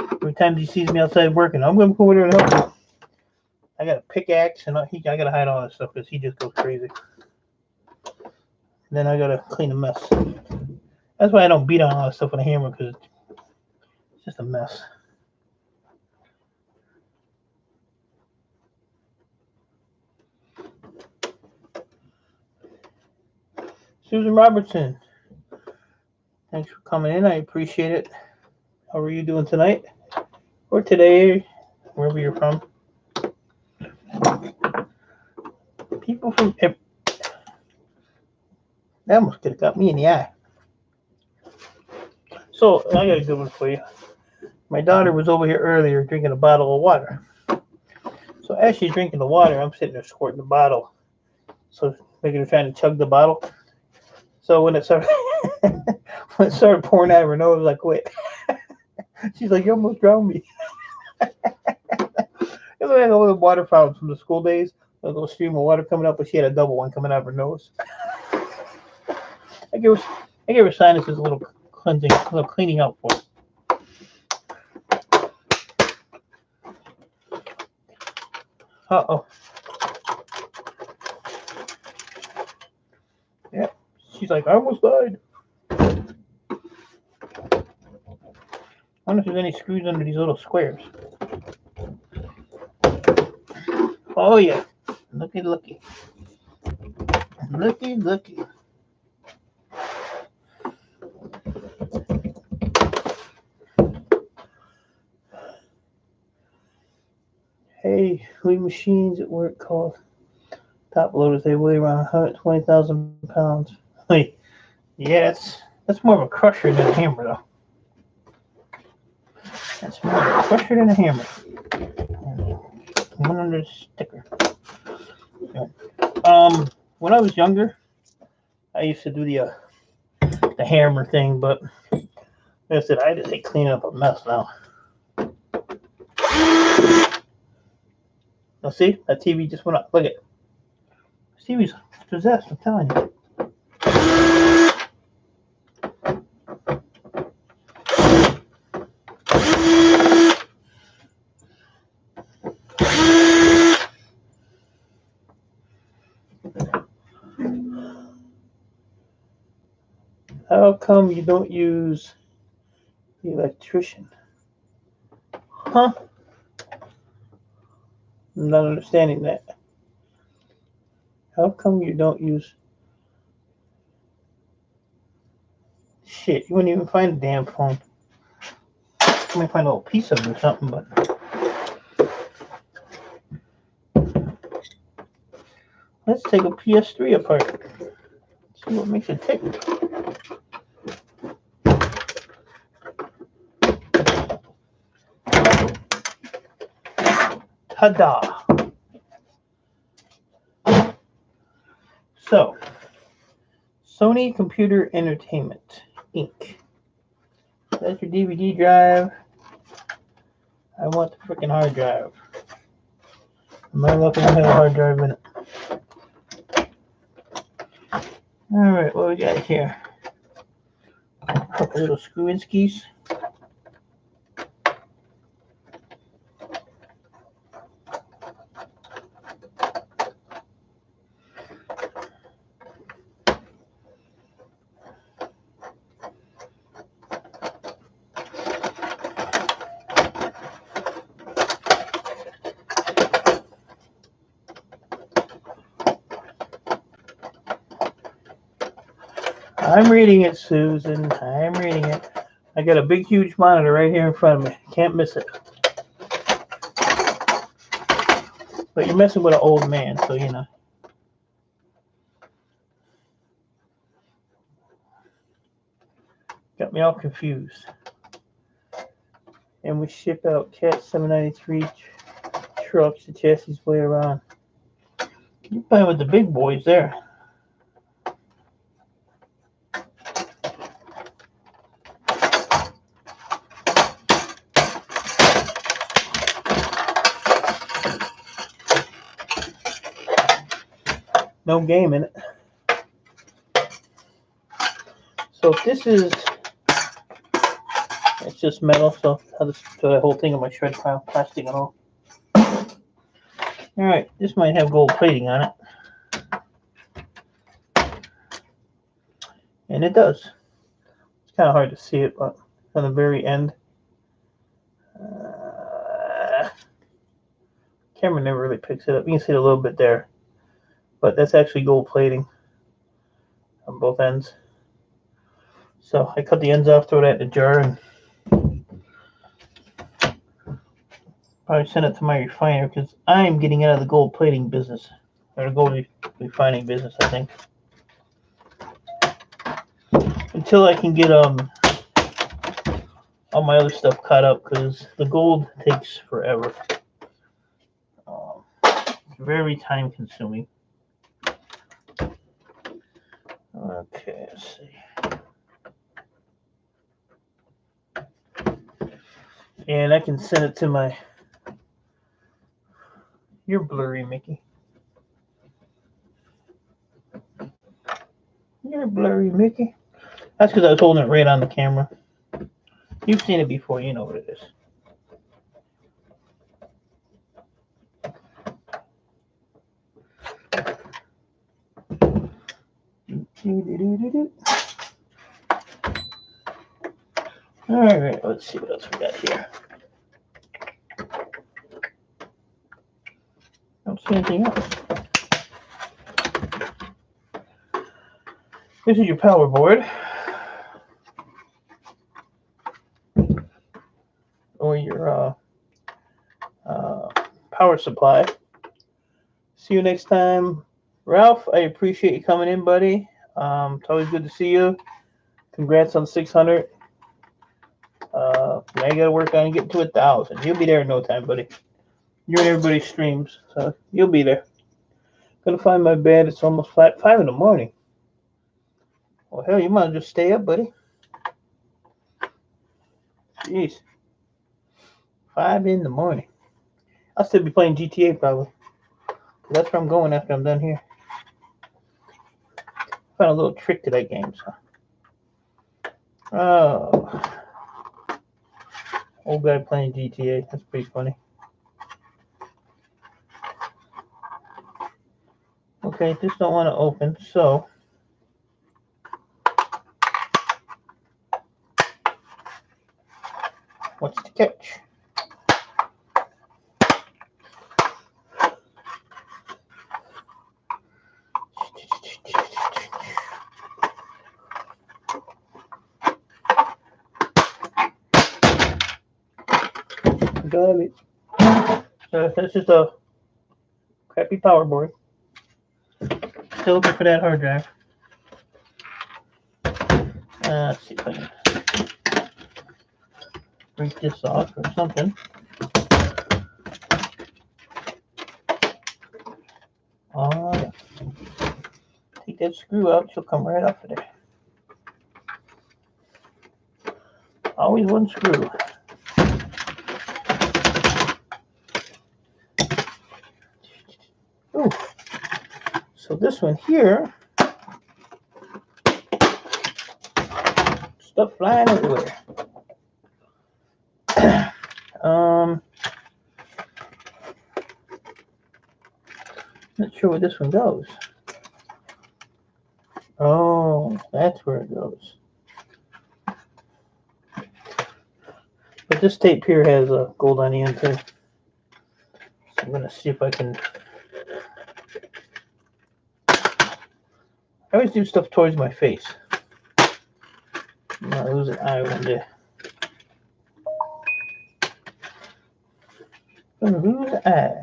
Every time he sees me outside working, I'm gonna go over there and help him. I got a pickaxe and I gotta hide all that stuff because he just goes crazy. Then I gotta clean a mess. That's why I don't beat on all that stuff with a hammer because it's just a mess. Susan Robertson, thanks for coming in. I appreciate it. How are you doing tonight? Or today, wherever you're from. People from... That almost could have got me in the eye. So, I got a good one for you. My daughter was over here earlier drinking a bottle of water. So as she's drinking the water, I'm sitting there squirting the bottle. So making her trying to chug the bottle. So when it started pouring out of her nose, I quit. She's like, "You almost drowned me." It was like a little water fountain from the school days. A little stream of water coming up, but she had a double one coming out of her nose. I gave her sinuses a little cleansing, a little cleaning out for her. Uh-oh. Yeah. She's like, "I almost died." I wonder if there's any screws under these little squares. Oh, yeah. Looky. Looky. Hey, we machines at work called top loaders. They weigh around 120,000 pounds. Wait, yeah, that's more of a crusher than a hammer, though. That's more of a crusher than a hammer. One under the sticker. When I was younger, I used to do the hammer thing, but like I said, I just hate cleaning up a mess now. Now see, that TV just went up. Look at it. This TV's possessed, I'm telling you. How come you don't use the electrician? Huh? I'm not understanding that. How come you don't use... Shit, you wouldn't even find a damn phone. Let me find a little piece of it or something, but let's take a PS3 apart. See what makes it tick. Ta-da! So, Sony Computer Entertainment, Inc. That's your DVD drive. I want the freaking hard drive. Am I lucky to have a hard drive in it? Alright, what we got here? A couple little screw-in skis. I'm reading it, Susan. I'm reading it. I got a big, huge monitor right here in front of me. Can't miss it. But you're messing with an old man, so you know. Got me all confused. And we ship out Cat 793 trucks, the chassis way around. You're playing with the big boys there. No game in it. So if this is, it's just metal, so I'll just throw that whole thing in my shred pile, plastic and all. Alright, this might have gold plating on it. And it does. It's kind of hard to see it, but on the very end. Camera never really picks it up. You can see it a little bit there. But that's actually gold plating on both ends. So I cut the ends off, throw that in a jar, and probably send it to my refiner because I'm getting out of the gold plating business. Or the gold refining business, I think. Until I can get all my other stuff caught up because the gold takes forever. It's very time consuming. Okay, let's see. And I can send it to my... You're blurry, Mickey. You're blurry, Mickey. That's because I was holding it right on the camera. You've seen it before. You know what it is. Alright, let's see what else we got here. Don't see anything else. This is your power board. Or your power supply. See you next time. Ralph, I appreciate you coming in, buddy. It's always good to see you. Congrats on 600. Now you got to work on getting to 1,000. You'll be there in no time, buddy. You're in everybody's streams, so you'll be there. Gonna find my bed. It's almost 5 in the morning. Well, hell, you might just stay up, buddy. Jeez. 5 in the morning. I'll still be playing GTA probably. That's where I'm going after I'm done here. Found a little trick to that game, so. Oh. Old guy playing GTA. That's pretty funny. Okay, this don't want to open, so. What's the catch? Got it. So that's just a crappy power board. Still looking for that hard drive. Let's see if I can break this off or something. Oh, yeah. Take that screw out, she'll come right off of there. Always one screw. Ooh. So this one here, stuff flying everywhere. Not sure where this one goes. Oh, that's where it goes. But this tape here has gold on the end too. So I'm gonna see if I can. I always do stuff towards my face. I'm gonna lose an eye one day. I'm gonna lose an eye.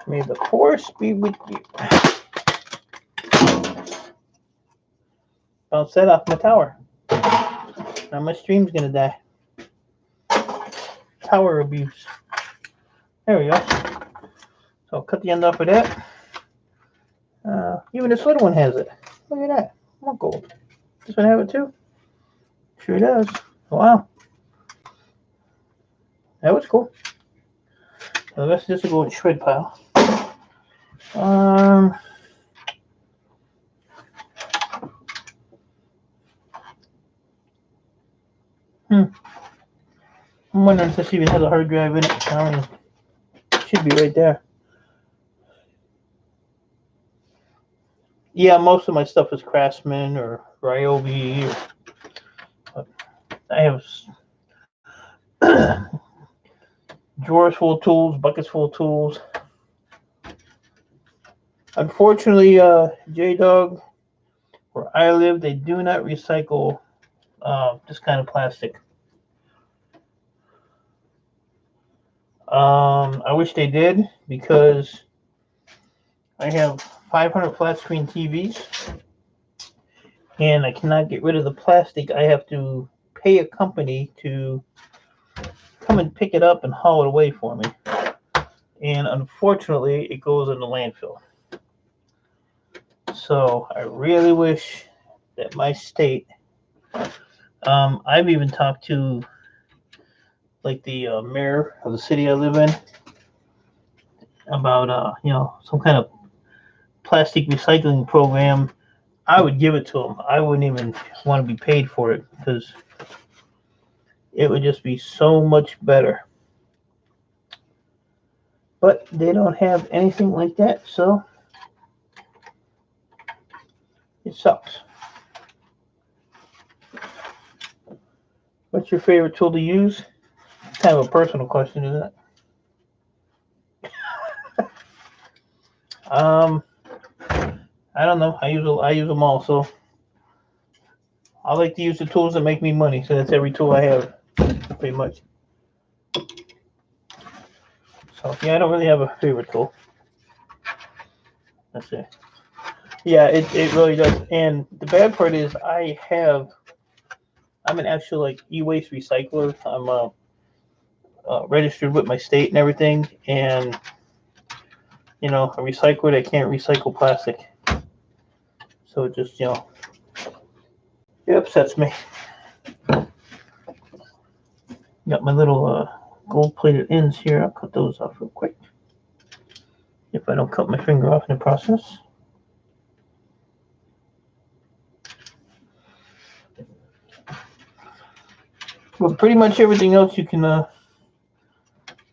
May the force be with you. Bounce that off my tower. Now my stream's gonna die. Tower abuse. There we go. So I'll cut the end off of that. Even this little one has it. Look at that. More gold. This one have it too? Sure does. Wow. That was cool. The rest of this will go in the shred pile. I'm wondering if this even has a hard drive in it. I don't know. It should be right there. Yeah, most of my stuff is Craftsman or Ryobi. I have drawers full of tools, buckets full of tools. Unfortunately, J-Dog, where I live, they do not recycle this kind of plastic. I wish they did, because I have 500 flat screen TVs and I cannot get rid of the plastic. I have to pay a company to come and pick it up and haul it away for me. And unfortunately, it goes in the landfill. So I really wish that my state, I've even talked to like the mayor of the city I live in about some kind of plastic recycling program. I would give it to them. I wouldn't even want to be paid for it, because it would just be so much better. But they don't have anything like that, so it sucks. What's your favorite tool to use? Kind of a personal question, isn't it? I don't know. I use them all. So I like to use the tools that make me money. So that's every tool I have, pretty much. So yeah, I don't really have a favorite tool. That's it. Yeah, it really does. And the bad part is I'm an actual like e-waste recycler. I'm registered with my state and everything, and a recycler that can't recycle plastic. So it just it upsets me. Got my little gold-plated ends here. I'll cut those off real quick, if I don't cut my finger off in the process. But pretty much everything else you can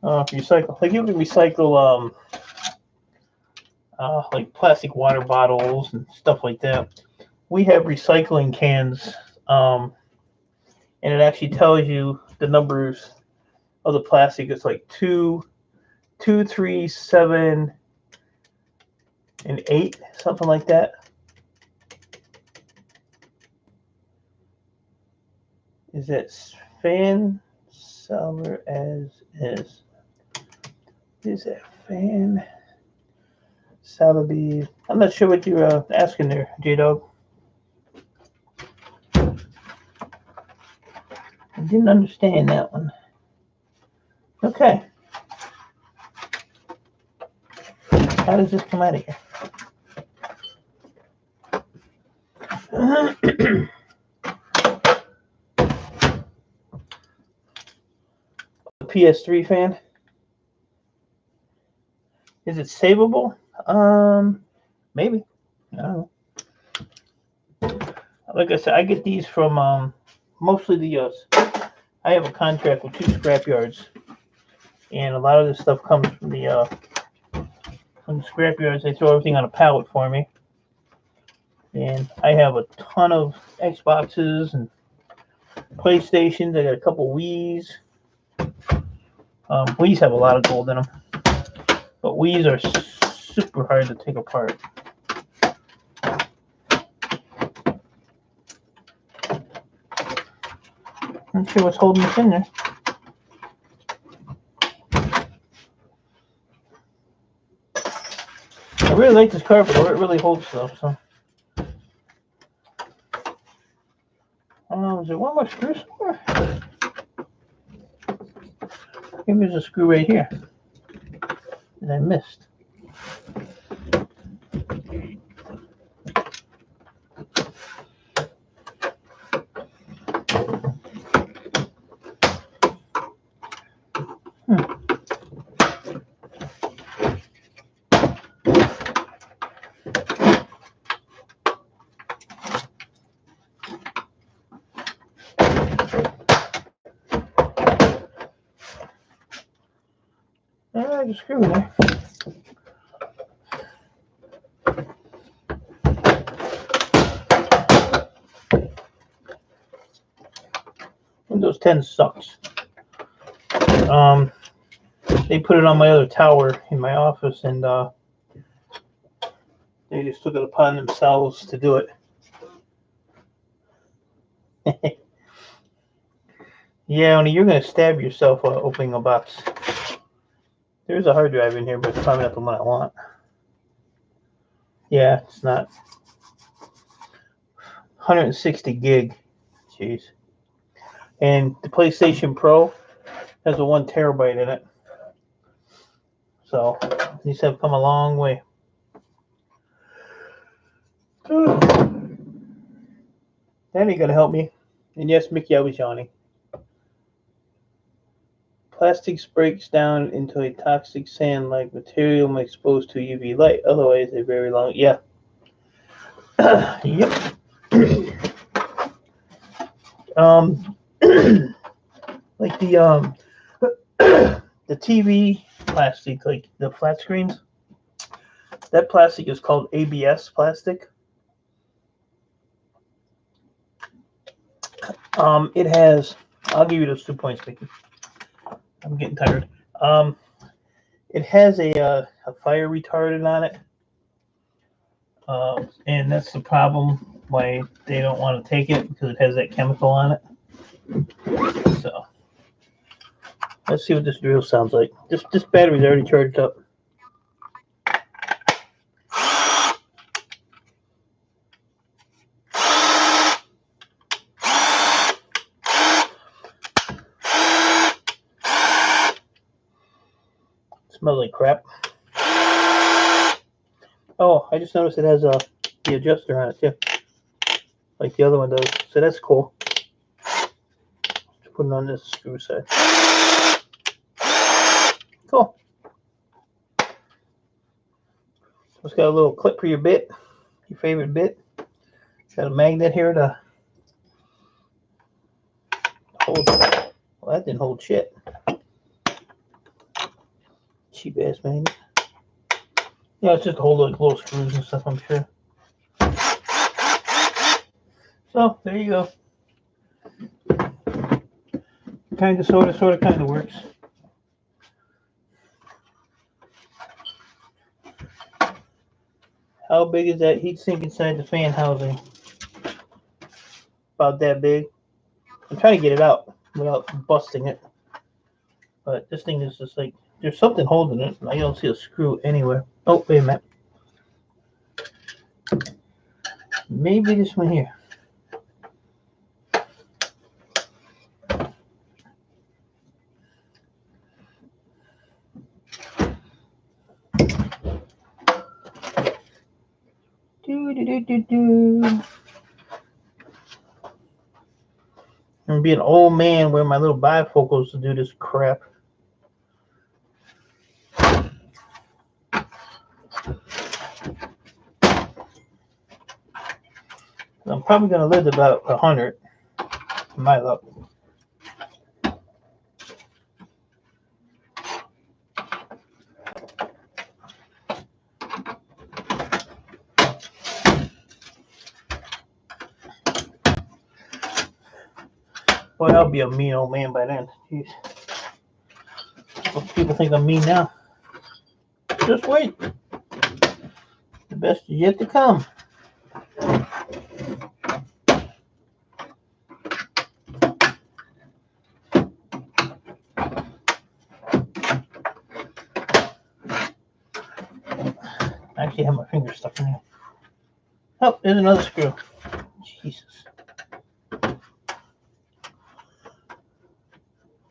recycle. Like you can recycle like plastic water bottles and stuff like that. we have recycling cans, and it actually tells you the numbers of the plastic. It's like 2, 2, 3, 7, and 8, something like that. Is that fan seller as is? Is that fan Sotheby's? I'm not sure what you're asking there, J-Dog. I didn't understand that one. Okay. How does this come out of here? The PS3 fan. Is it savable? Maybe. I don't know. Like I said, I get these from mostly the I have a contract with 2 scrapyards, and a lot of this stuff comes from the scrapyards. They throw everything on a pallet for me, and I have a ton of Xboxes and PlayStations. I got a couple Wii's. Wii's have a lot of gold in them, but Wii's are super hard to take apart. Not sure what's holding this in there. I really like this carpet, though. It really holds stuff. So, is there one more screw somewhere? Maybe there's a screw right here that I missed. There's a screw there. Windows 10 sucks. They put it on my other tower in my office, and they just took it upon themselves to do it. Yeah, only you're going to stab yourself opening a box. There's a hard drive in here, but it's probably not the one I want. Yeah, it's not. 160 gig. Jeez. And the PlayStation Pro has a 1 terabyte in it. So these have come a long way. Danny gonna help me. And yes, Mickey, I was yawning. Plastics breaks down into a toxic sand-like material when exposed to UV light. Otherwise, they're very long. Yeah. Yep. Like the TV plastic, like the flat screens. That plastic is called ABS plastic. It has. I'll give you those 2 points, Mickey. I'm getting tired. It has a fire retardant on it, and that's the problem why they don't want to take it, because it has that chemical on it. So let's see what this drill sounds like. This battery's already charged up. Smells like crap. Oh, I just noticed it has the adjuster on it too, like the other one does. So that's cool. Let's put it on this screw side. Cool. So it's got a little clip for your bit, your favorite bit. Got a magnet here to hold. Well, that didn't hold shit. Cheap ass magnet. Yeah, it's just to hold like little screws and stuff, I'm sure. So there you go. Kind of, sort of works. How big is that heat sink inside the fan housing? About that big. I'm trying to get it out without busting it. But this thing is just like, there's something holding it. I don't see a screw anywhere. Oh, wait a minute. Maybe this one here. I'm gonna be an old man wearing my little bifocals to do this crap. I'm probably gonna live about 100. My luck. Boy, I'll be a mean old man by then. Jeez. People think I'm mean now. Just wait. The best is yet to come. I actually have my finger stuck in there. Oh, there's another screw. Jesus.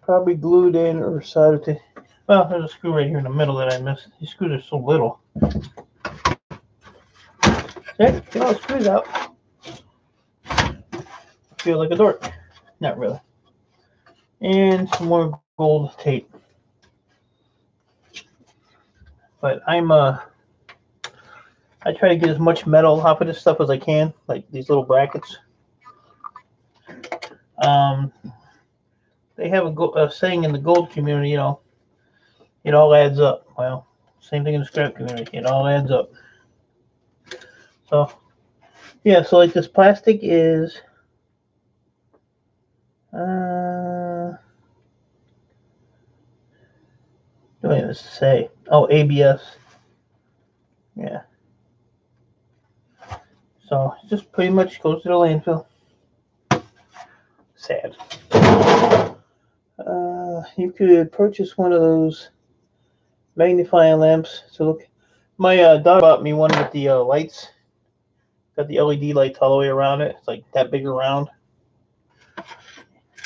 Probably glued in or soldered to. Well, there's a screw right here in the middle that I missed. These screws are so little. There, get all the screws out. Feel like a dork. Not really. And some more gold tape. But I try to get as much metal off of this stuff as I can, like these little brackets. They have a saying in the gold community, it all adds up. Well, same thing in the scrap community. It all adds up. So, yeah, so like this plastic is, what do I even say? Oh, ABS. Yeah. So, it just pretty much goes to the landfill. Sad. You could purchase one of those magnifying lamps. So look, my daughter bought me one with the lights. Got the LED lights all the way around it. It's like that big around.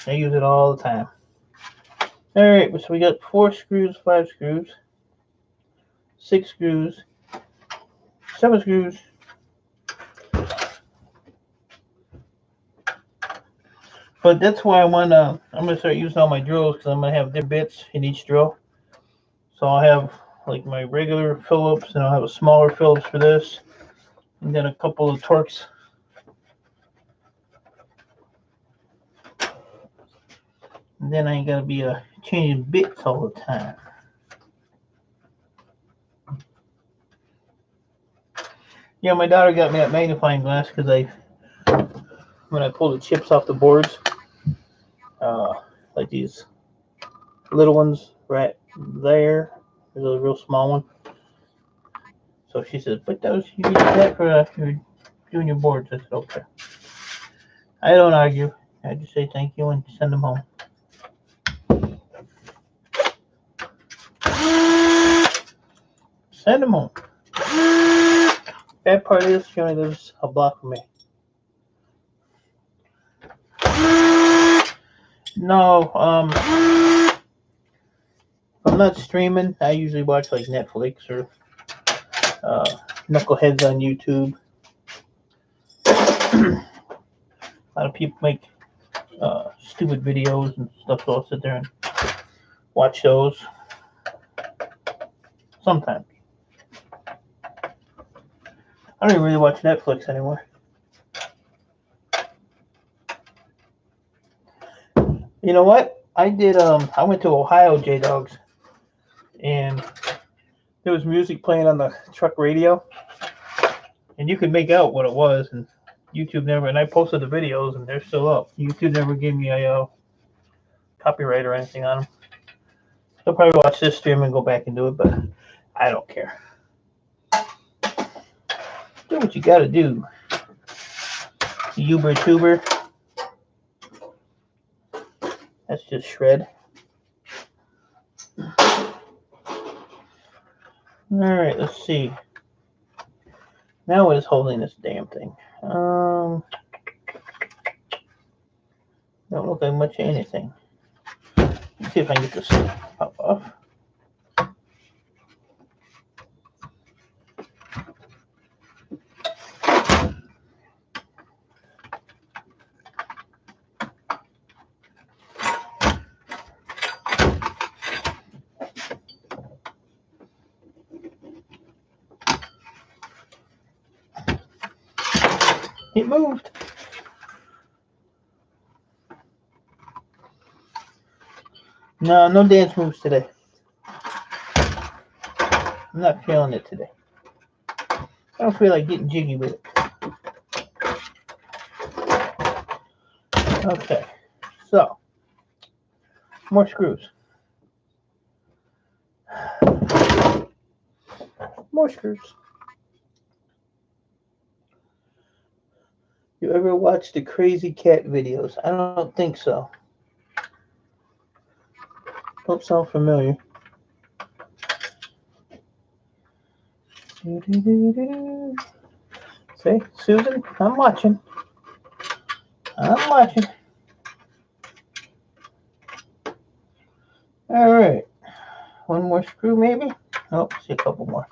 I use it all the time. All right, so we got 4 screws, 5 screws, 6 screws, 7 screws. But that's why I'm gonna start using all my drills, because I'm gonna have different bits in each drill. So I'll have like my regular Phillips, and I'll have a smaller Phillips for this, and then a couple of Torx. And then I ain't gotta be changing bits all the time. Yeah, my daughter got me that magnifying glass because when I pull the chips off the boards, like these little ones right there, there's a real small one. So she said, "But those you can use that for doing your boards." I said, "Okay." I don't argue. I just say thank you and send them home. Send them home. Bad part is she only lives a block from me. No, if I'm not streaming, I usually watch like Netflix or Knuckleheads on YouTube. A lot of people make stupid videos and stuff, so I'll sit there and watch those. Sometimes. I don't even really watch Netflix anymore. You know what? I did. I went to Ohio J Dogs, and there was music playing on the truck radio, and you could make out what it was. And YouTube never, and I posted the videos and they're still up. YouTube never gave me a copyright or anything on them. They'll probably watch this stream and go back and do it, but I don't care. Do what you gotta do. Uber tuber. That's just shred. Alright, let's see. Now what is holding this damn thing? Don't look like much of anything. Let's see if I can get this pop off. It moved. No dance moves today. I'm not feeling it today. I don't feel like getting jiggy with it. Okay, so more screws. More screws. You ever watch the Crazy Cat videos? I don't think so. Don't sound familiar. Say, Susan, I'm watching. I'm watching. All right. One more screw, maybe? Oh, see a couple more.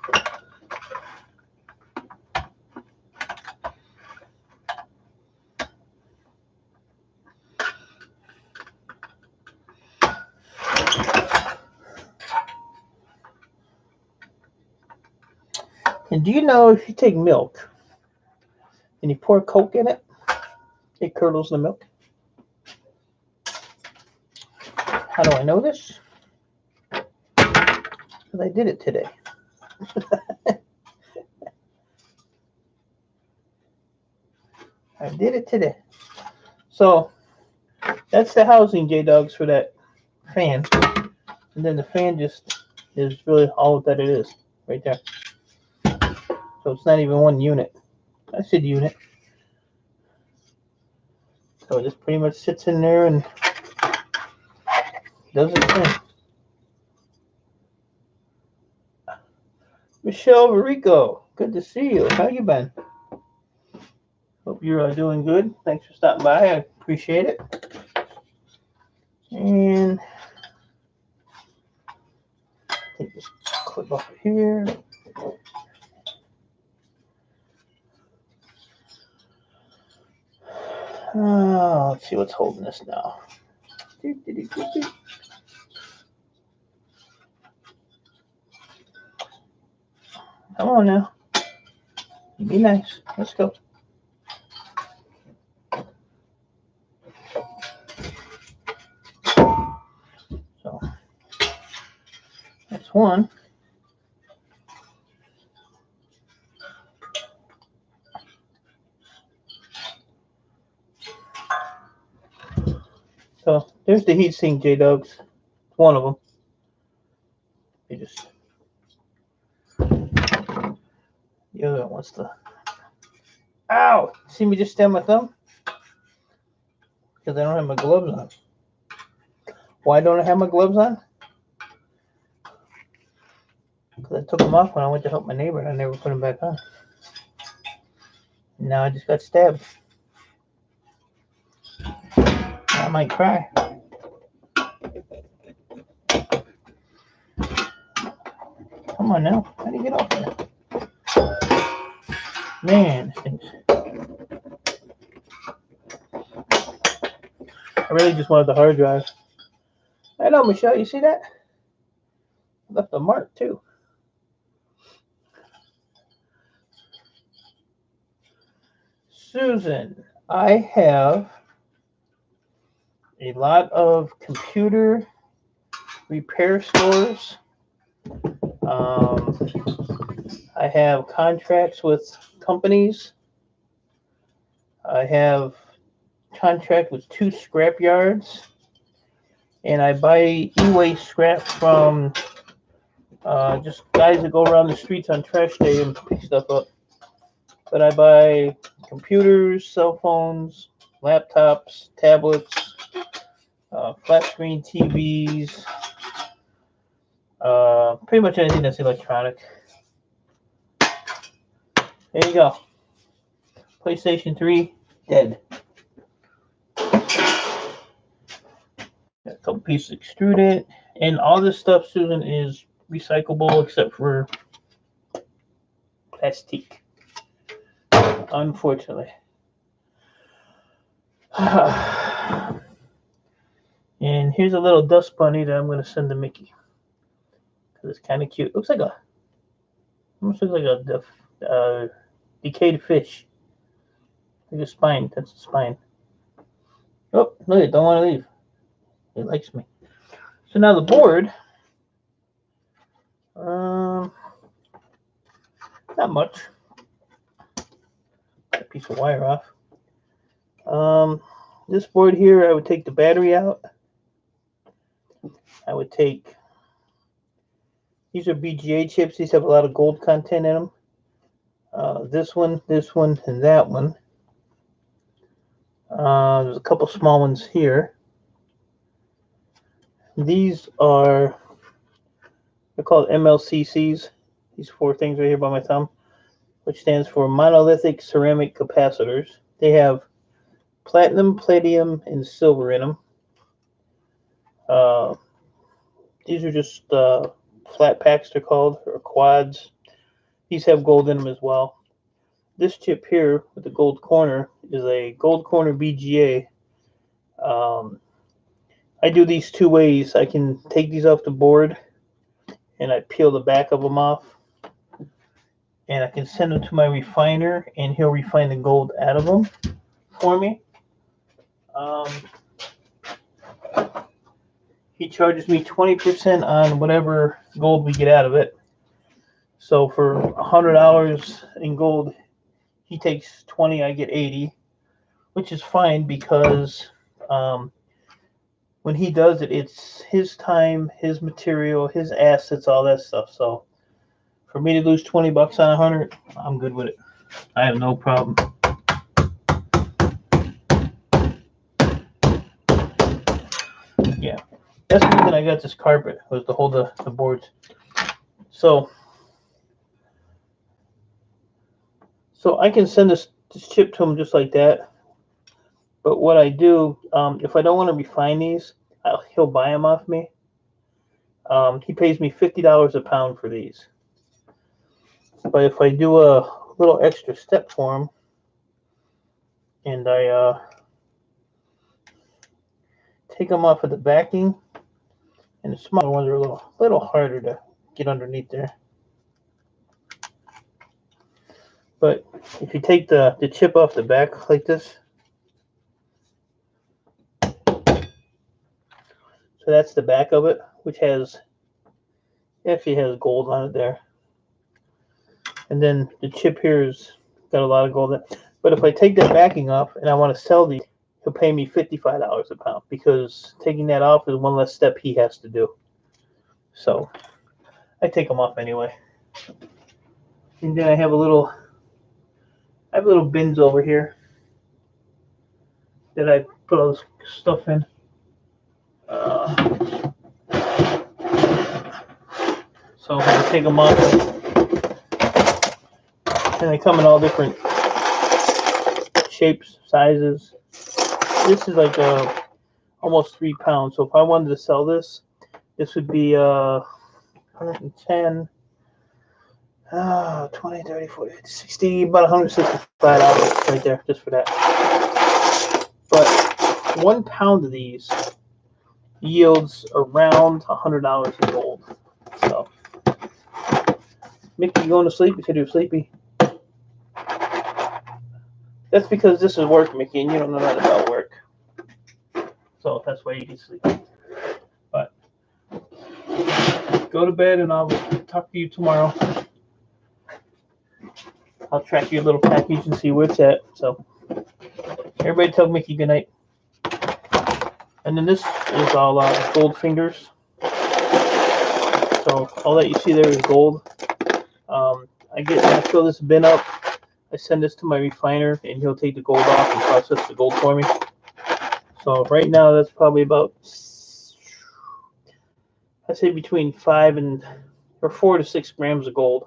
And do you know if you take milk and you pour Coke in it, it curdles the milk? How do I know this? Because I did it today. I did it today. So that's the housing, J-Dogs, for that fan. And then the fan just is really all that it is right there. So it's not even one unit. I said unit. So it just pretty much sits in there and does its thing. Michelle Varico, good to see you. How you been? Hope you're doing good. Thanks for stopping by. I appreciate it. And take this clip off of here. Let's see what's holding this now. Come on now. Be nice. Let's go. So that's one. So there's the heatsink, J-Dogs. It's one of them. You just the other one wants to. Ow! See me just stand my thumb? Because I don't have my gloves on. Why don't I have my gloves on? Because I took them off when I went to help my neighbor and I never put them back on. Now I just got stabbed. I might cry. Come on now. How do you get off there? Man, this thing's... I really just wanted the hard drive. I know, Michelle, you see that? I left a mark too. Susan, I have a lot of computer repair stores. I have contracts with companies. I have contract with 2 scrap yards, and I buy e-waste scrap from just guys that go around the streets on trash day and pick stuff up. But I buy computers, cell phones, laptops, tablets, flat screen TVs, pretty much anything that's electronic. There you go. PlayStation 3, dead. Got a couple pieces extruded. And all this stuff, Susan, is recyclable except for plastic. Unfortunately. And here's a little dust bunny that I'm going to send to Mickey. Because it's kind of cute. Looks like almost looks like a decayed fish. Like a spine. That's a spine. Oh, look, it don't want to leave. It likes me. So now the board. Not much. Got a piece of wire off. This board here, I would take the battery out. I would take, these are BGA chips. These have a lot of gold content in them. This one, and that one. There's a couple small ones here. These are, they're called MLCCs. These 4 things right here by my thumb, which stands for monolithic ceramic capacitors. They have platinum, palladium, and silver in them. These are just flat packs, they're called, or quads. These have gold in them as well. This chip here with the gold corner is a gold corner BGA. I do these 2 ways. I can take these off the board and I peel the back of them off. And I can send them to my refiner and he'll refine the gold out of them for me. He charges me 20% on whatever gold we get out of it. So for $100 in gold, he takes 20, I get 80, which is fine because when he does it, it's his time, his material, his assets, all that stuff. So for me to lose 20 bucks on 100, I'm good with it. I have no problem. Yeah. That's the reason I got this carpet, was to hold the boards. So I can send this chip to him just like that. But what I do, if I don't want to refine these, he'll buy them off me. He pays me $50 a pound for these. But if I do a little extra step for him, and I take them off of the backing, and the smaller ones are a little harder to get underneath there. But if you take the chip off the back like this, so that's the back of it, which actually has gold on it there. And then the chip here has got a lot of gold in it. But if I take that backing off and I want to sell these, he'll pay me $55 a pound because taking that off is one less step he has to do. So I take them off anyway. And then I have little bins over here that I put all this stuff in. So I take them off, and they come in all different shapes, sizes. This is like almost 3 pounds. So if I wanted to sell this, this would be 110, 20, 30, 40, 50, 60, about $165 right there, just for that. But 1 pound of these yields around $100 in gold. So, Mickey, you going to sleep? You said you were sleepy. That's because this is work, Mickey, and you don't know nothing about work. So that's why you can sleep. But go to bed, and I'll talk to you tomorrow. I'll track your little package and see where it's at. So Everybody tell Mickey good night. And then this is all gold fingers. So all that you see there is gold. I fill this bin up. I send this to my refiner, and he'll take the gold off and process the gold for me. So right now, that's probably about, I'd say between 4 to 6 grams of gold.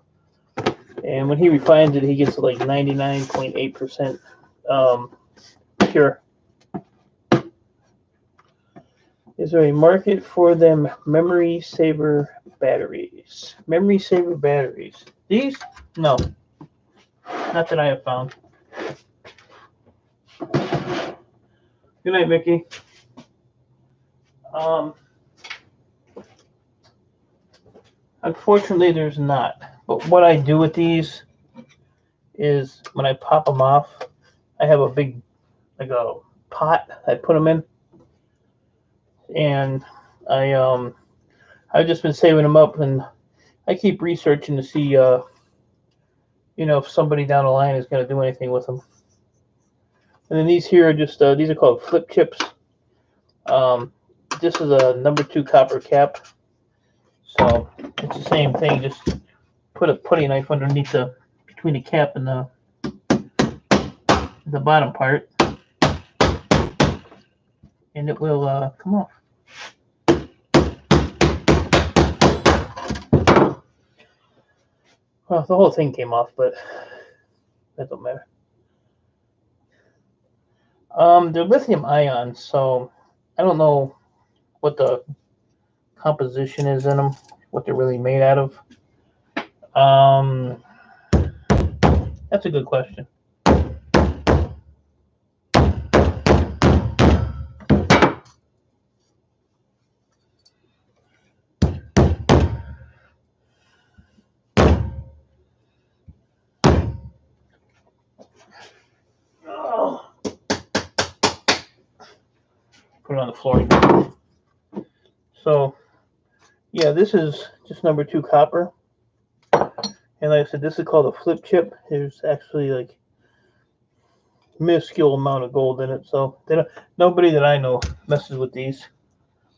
And when he refines it, he gets like 99.8% pure. Is there a market for them memory saver batteries? Memory saver batteries. These? No. Not that I have found. Good night, Mickey. Unfortunately, there's not. But what I do with these is when I pop them off, I have a big, like a pot I put them in. And I've just been saving them up, and I keep researching to see, if somebody down the line is going to do anything with them. And then these here are just, these are called flip chips. This is a number 2 copper cap. So it's the same thing, just put a putty knife underneath between the cap and the bottom part. And it will come off. Well, the whole thing came off, but that don't matter. They're lithium ions, so I don't know what the composition is in them, what they're really made out of. That's a good question. Put it on the floor. So, yeah, this is just number 2 copper. And like I said, this is called a flip chip. There's actually like minuscule amount of gold in it. So nobody that I know messes with these.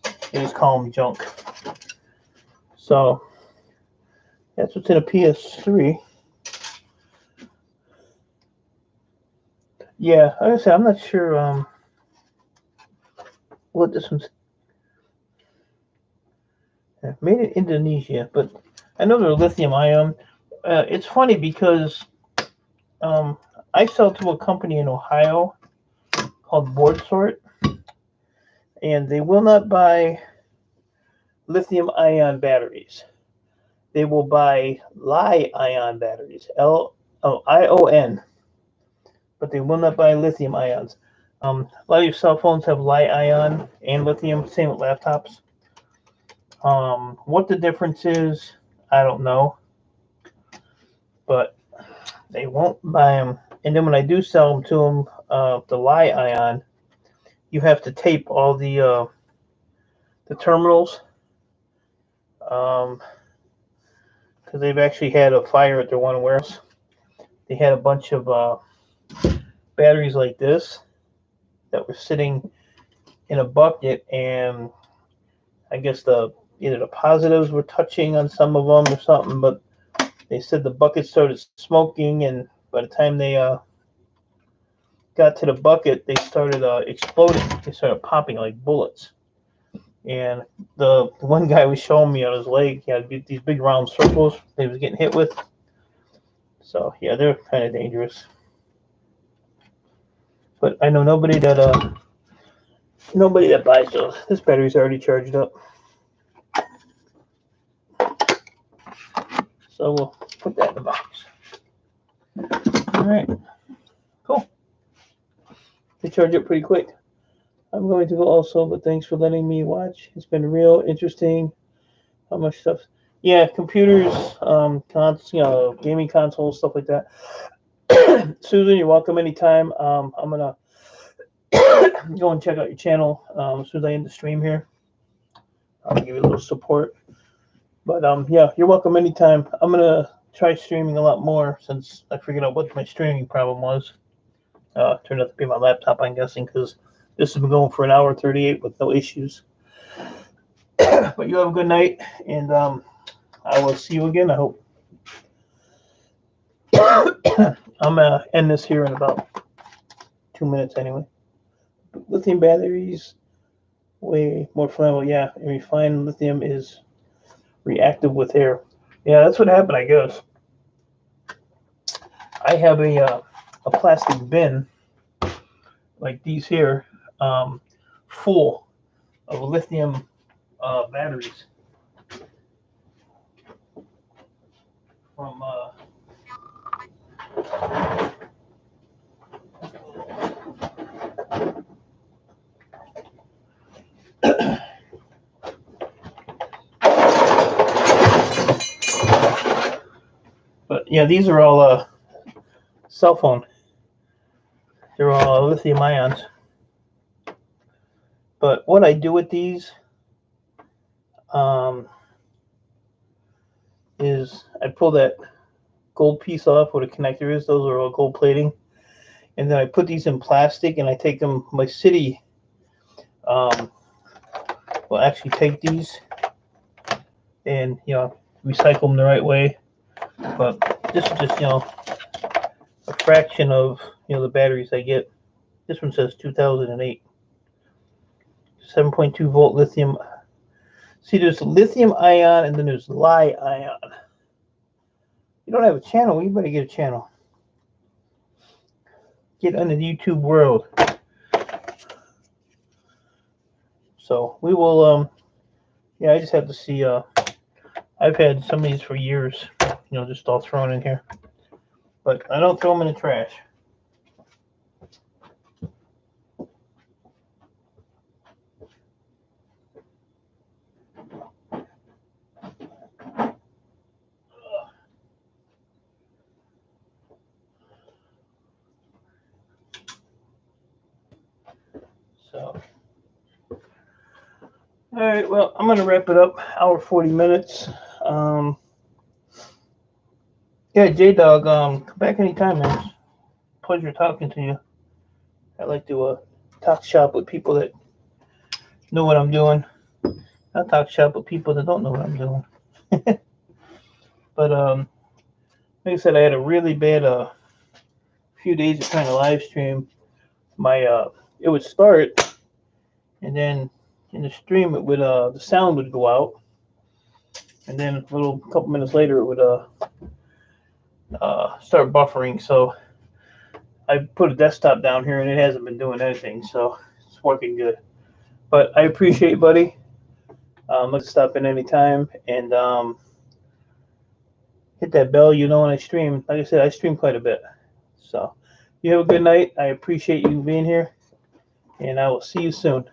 They just call them junk. So that's what's in a PS3. Yeah, like I said, I'm not sure what this one's. Made in Indonesia, but I know they're lithium ion. It's funny because I sell to a company in Ohio called BoardSort, and they will not buy lithium ion batteries. They will buy Li-ion batteries, Lion, but they will not buy lithium ions. A lot of your cell phones have Li-ion and lithium, same with laptops. What the difference is, I don't know, but they won't buy them. And then when I do sell them to them, the Li-ion, you have to tape all the terminals, because they've actually had a fire at their one warehouse. They had a bunch of batteries like this that were sitting in a bucket, and I guess either the positives were touching on some of them or something, but they said the bucket started smoking, and by the time they got to the bucket, they started exploding. They started popping like bullets. And the one guy was showing me on his leg, he had these big round circles he was getting hit with. So yeah, they're kind of dangerous. But I know nobody that buys those. This battery's already charged up. So we'll put that in the box. All right, cool. They charge up pretty quick. I'm going to go also, but thanks for letting me watch. It's been real interesting. How much stuff? Yeah, computers, gaming consoles, stuff like that. Susan, you're welcome anytime. I'm gonna go and check out your channel as soon as I end the stream here. I'll give you a little support. But yeah, you're welcome anytime. I'm gonna try streaming a lot more since I figured out what my streaming problem was. Turned out to be my laptop, I'm guessing, because this has been going for an hour 38 with no issues. But you have a good night, and I will see you again, I hope. I'm going to end this here in about 2 minutes anyway. Lithium batteries, way more flammable. Yeah, and refined lithium is reactive with air. Yeah, that's what happened, I guess. I have a plastic bin like these here, full of lithium batteries from but yeah, these are all cell phone. They're all lithium ions. But what I do with these is I pull that gold piece off where the connector is. Those are all gold plating. And then I put these in plastic and I take them, my city will actually take these and, recycle them the right way. But this is just, a fraction of, the batteries I get. This one says 2008. 7.2 volt lithium. See, there's lithium ion and then there's Li ion. You don't have a channel, you better get a channel. Get into the YouTube world. So we will, I just have to see, I've had some of these for years, just all thrown in here. But I don't throw them in the trash. So, all right, well, I'm going to wrap it up. Hour 40 minutes. Yeah, J-Dog, come back anytime, man. Pleasure talking to you. I like to talk shop with people that know what I'm doing. Not talk shop with people that don't know what I'm doing. But like I said, I had a really bad few days of trying to live stream. It would start, and then in the stream it would the sound would go out, and then a couple minutes later it would start buffering. So I put a desktop down here and it hasn't been doing anything, so it's working good. But I appreciate it, buddy. Let's stop in anytime and hit that bell, when I stream. Like I said, I stream quite a bit. So you have a good night. I appreciate you being here, and I will see you soon.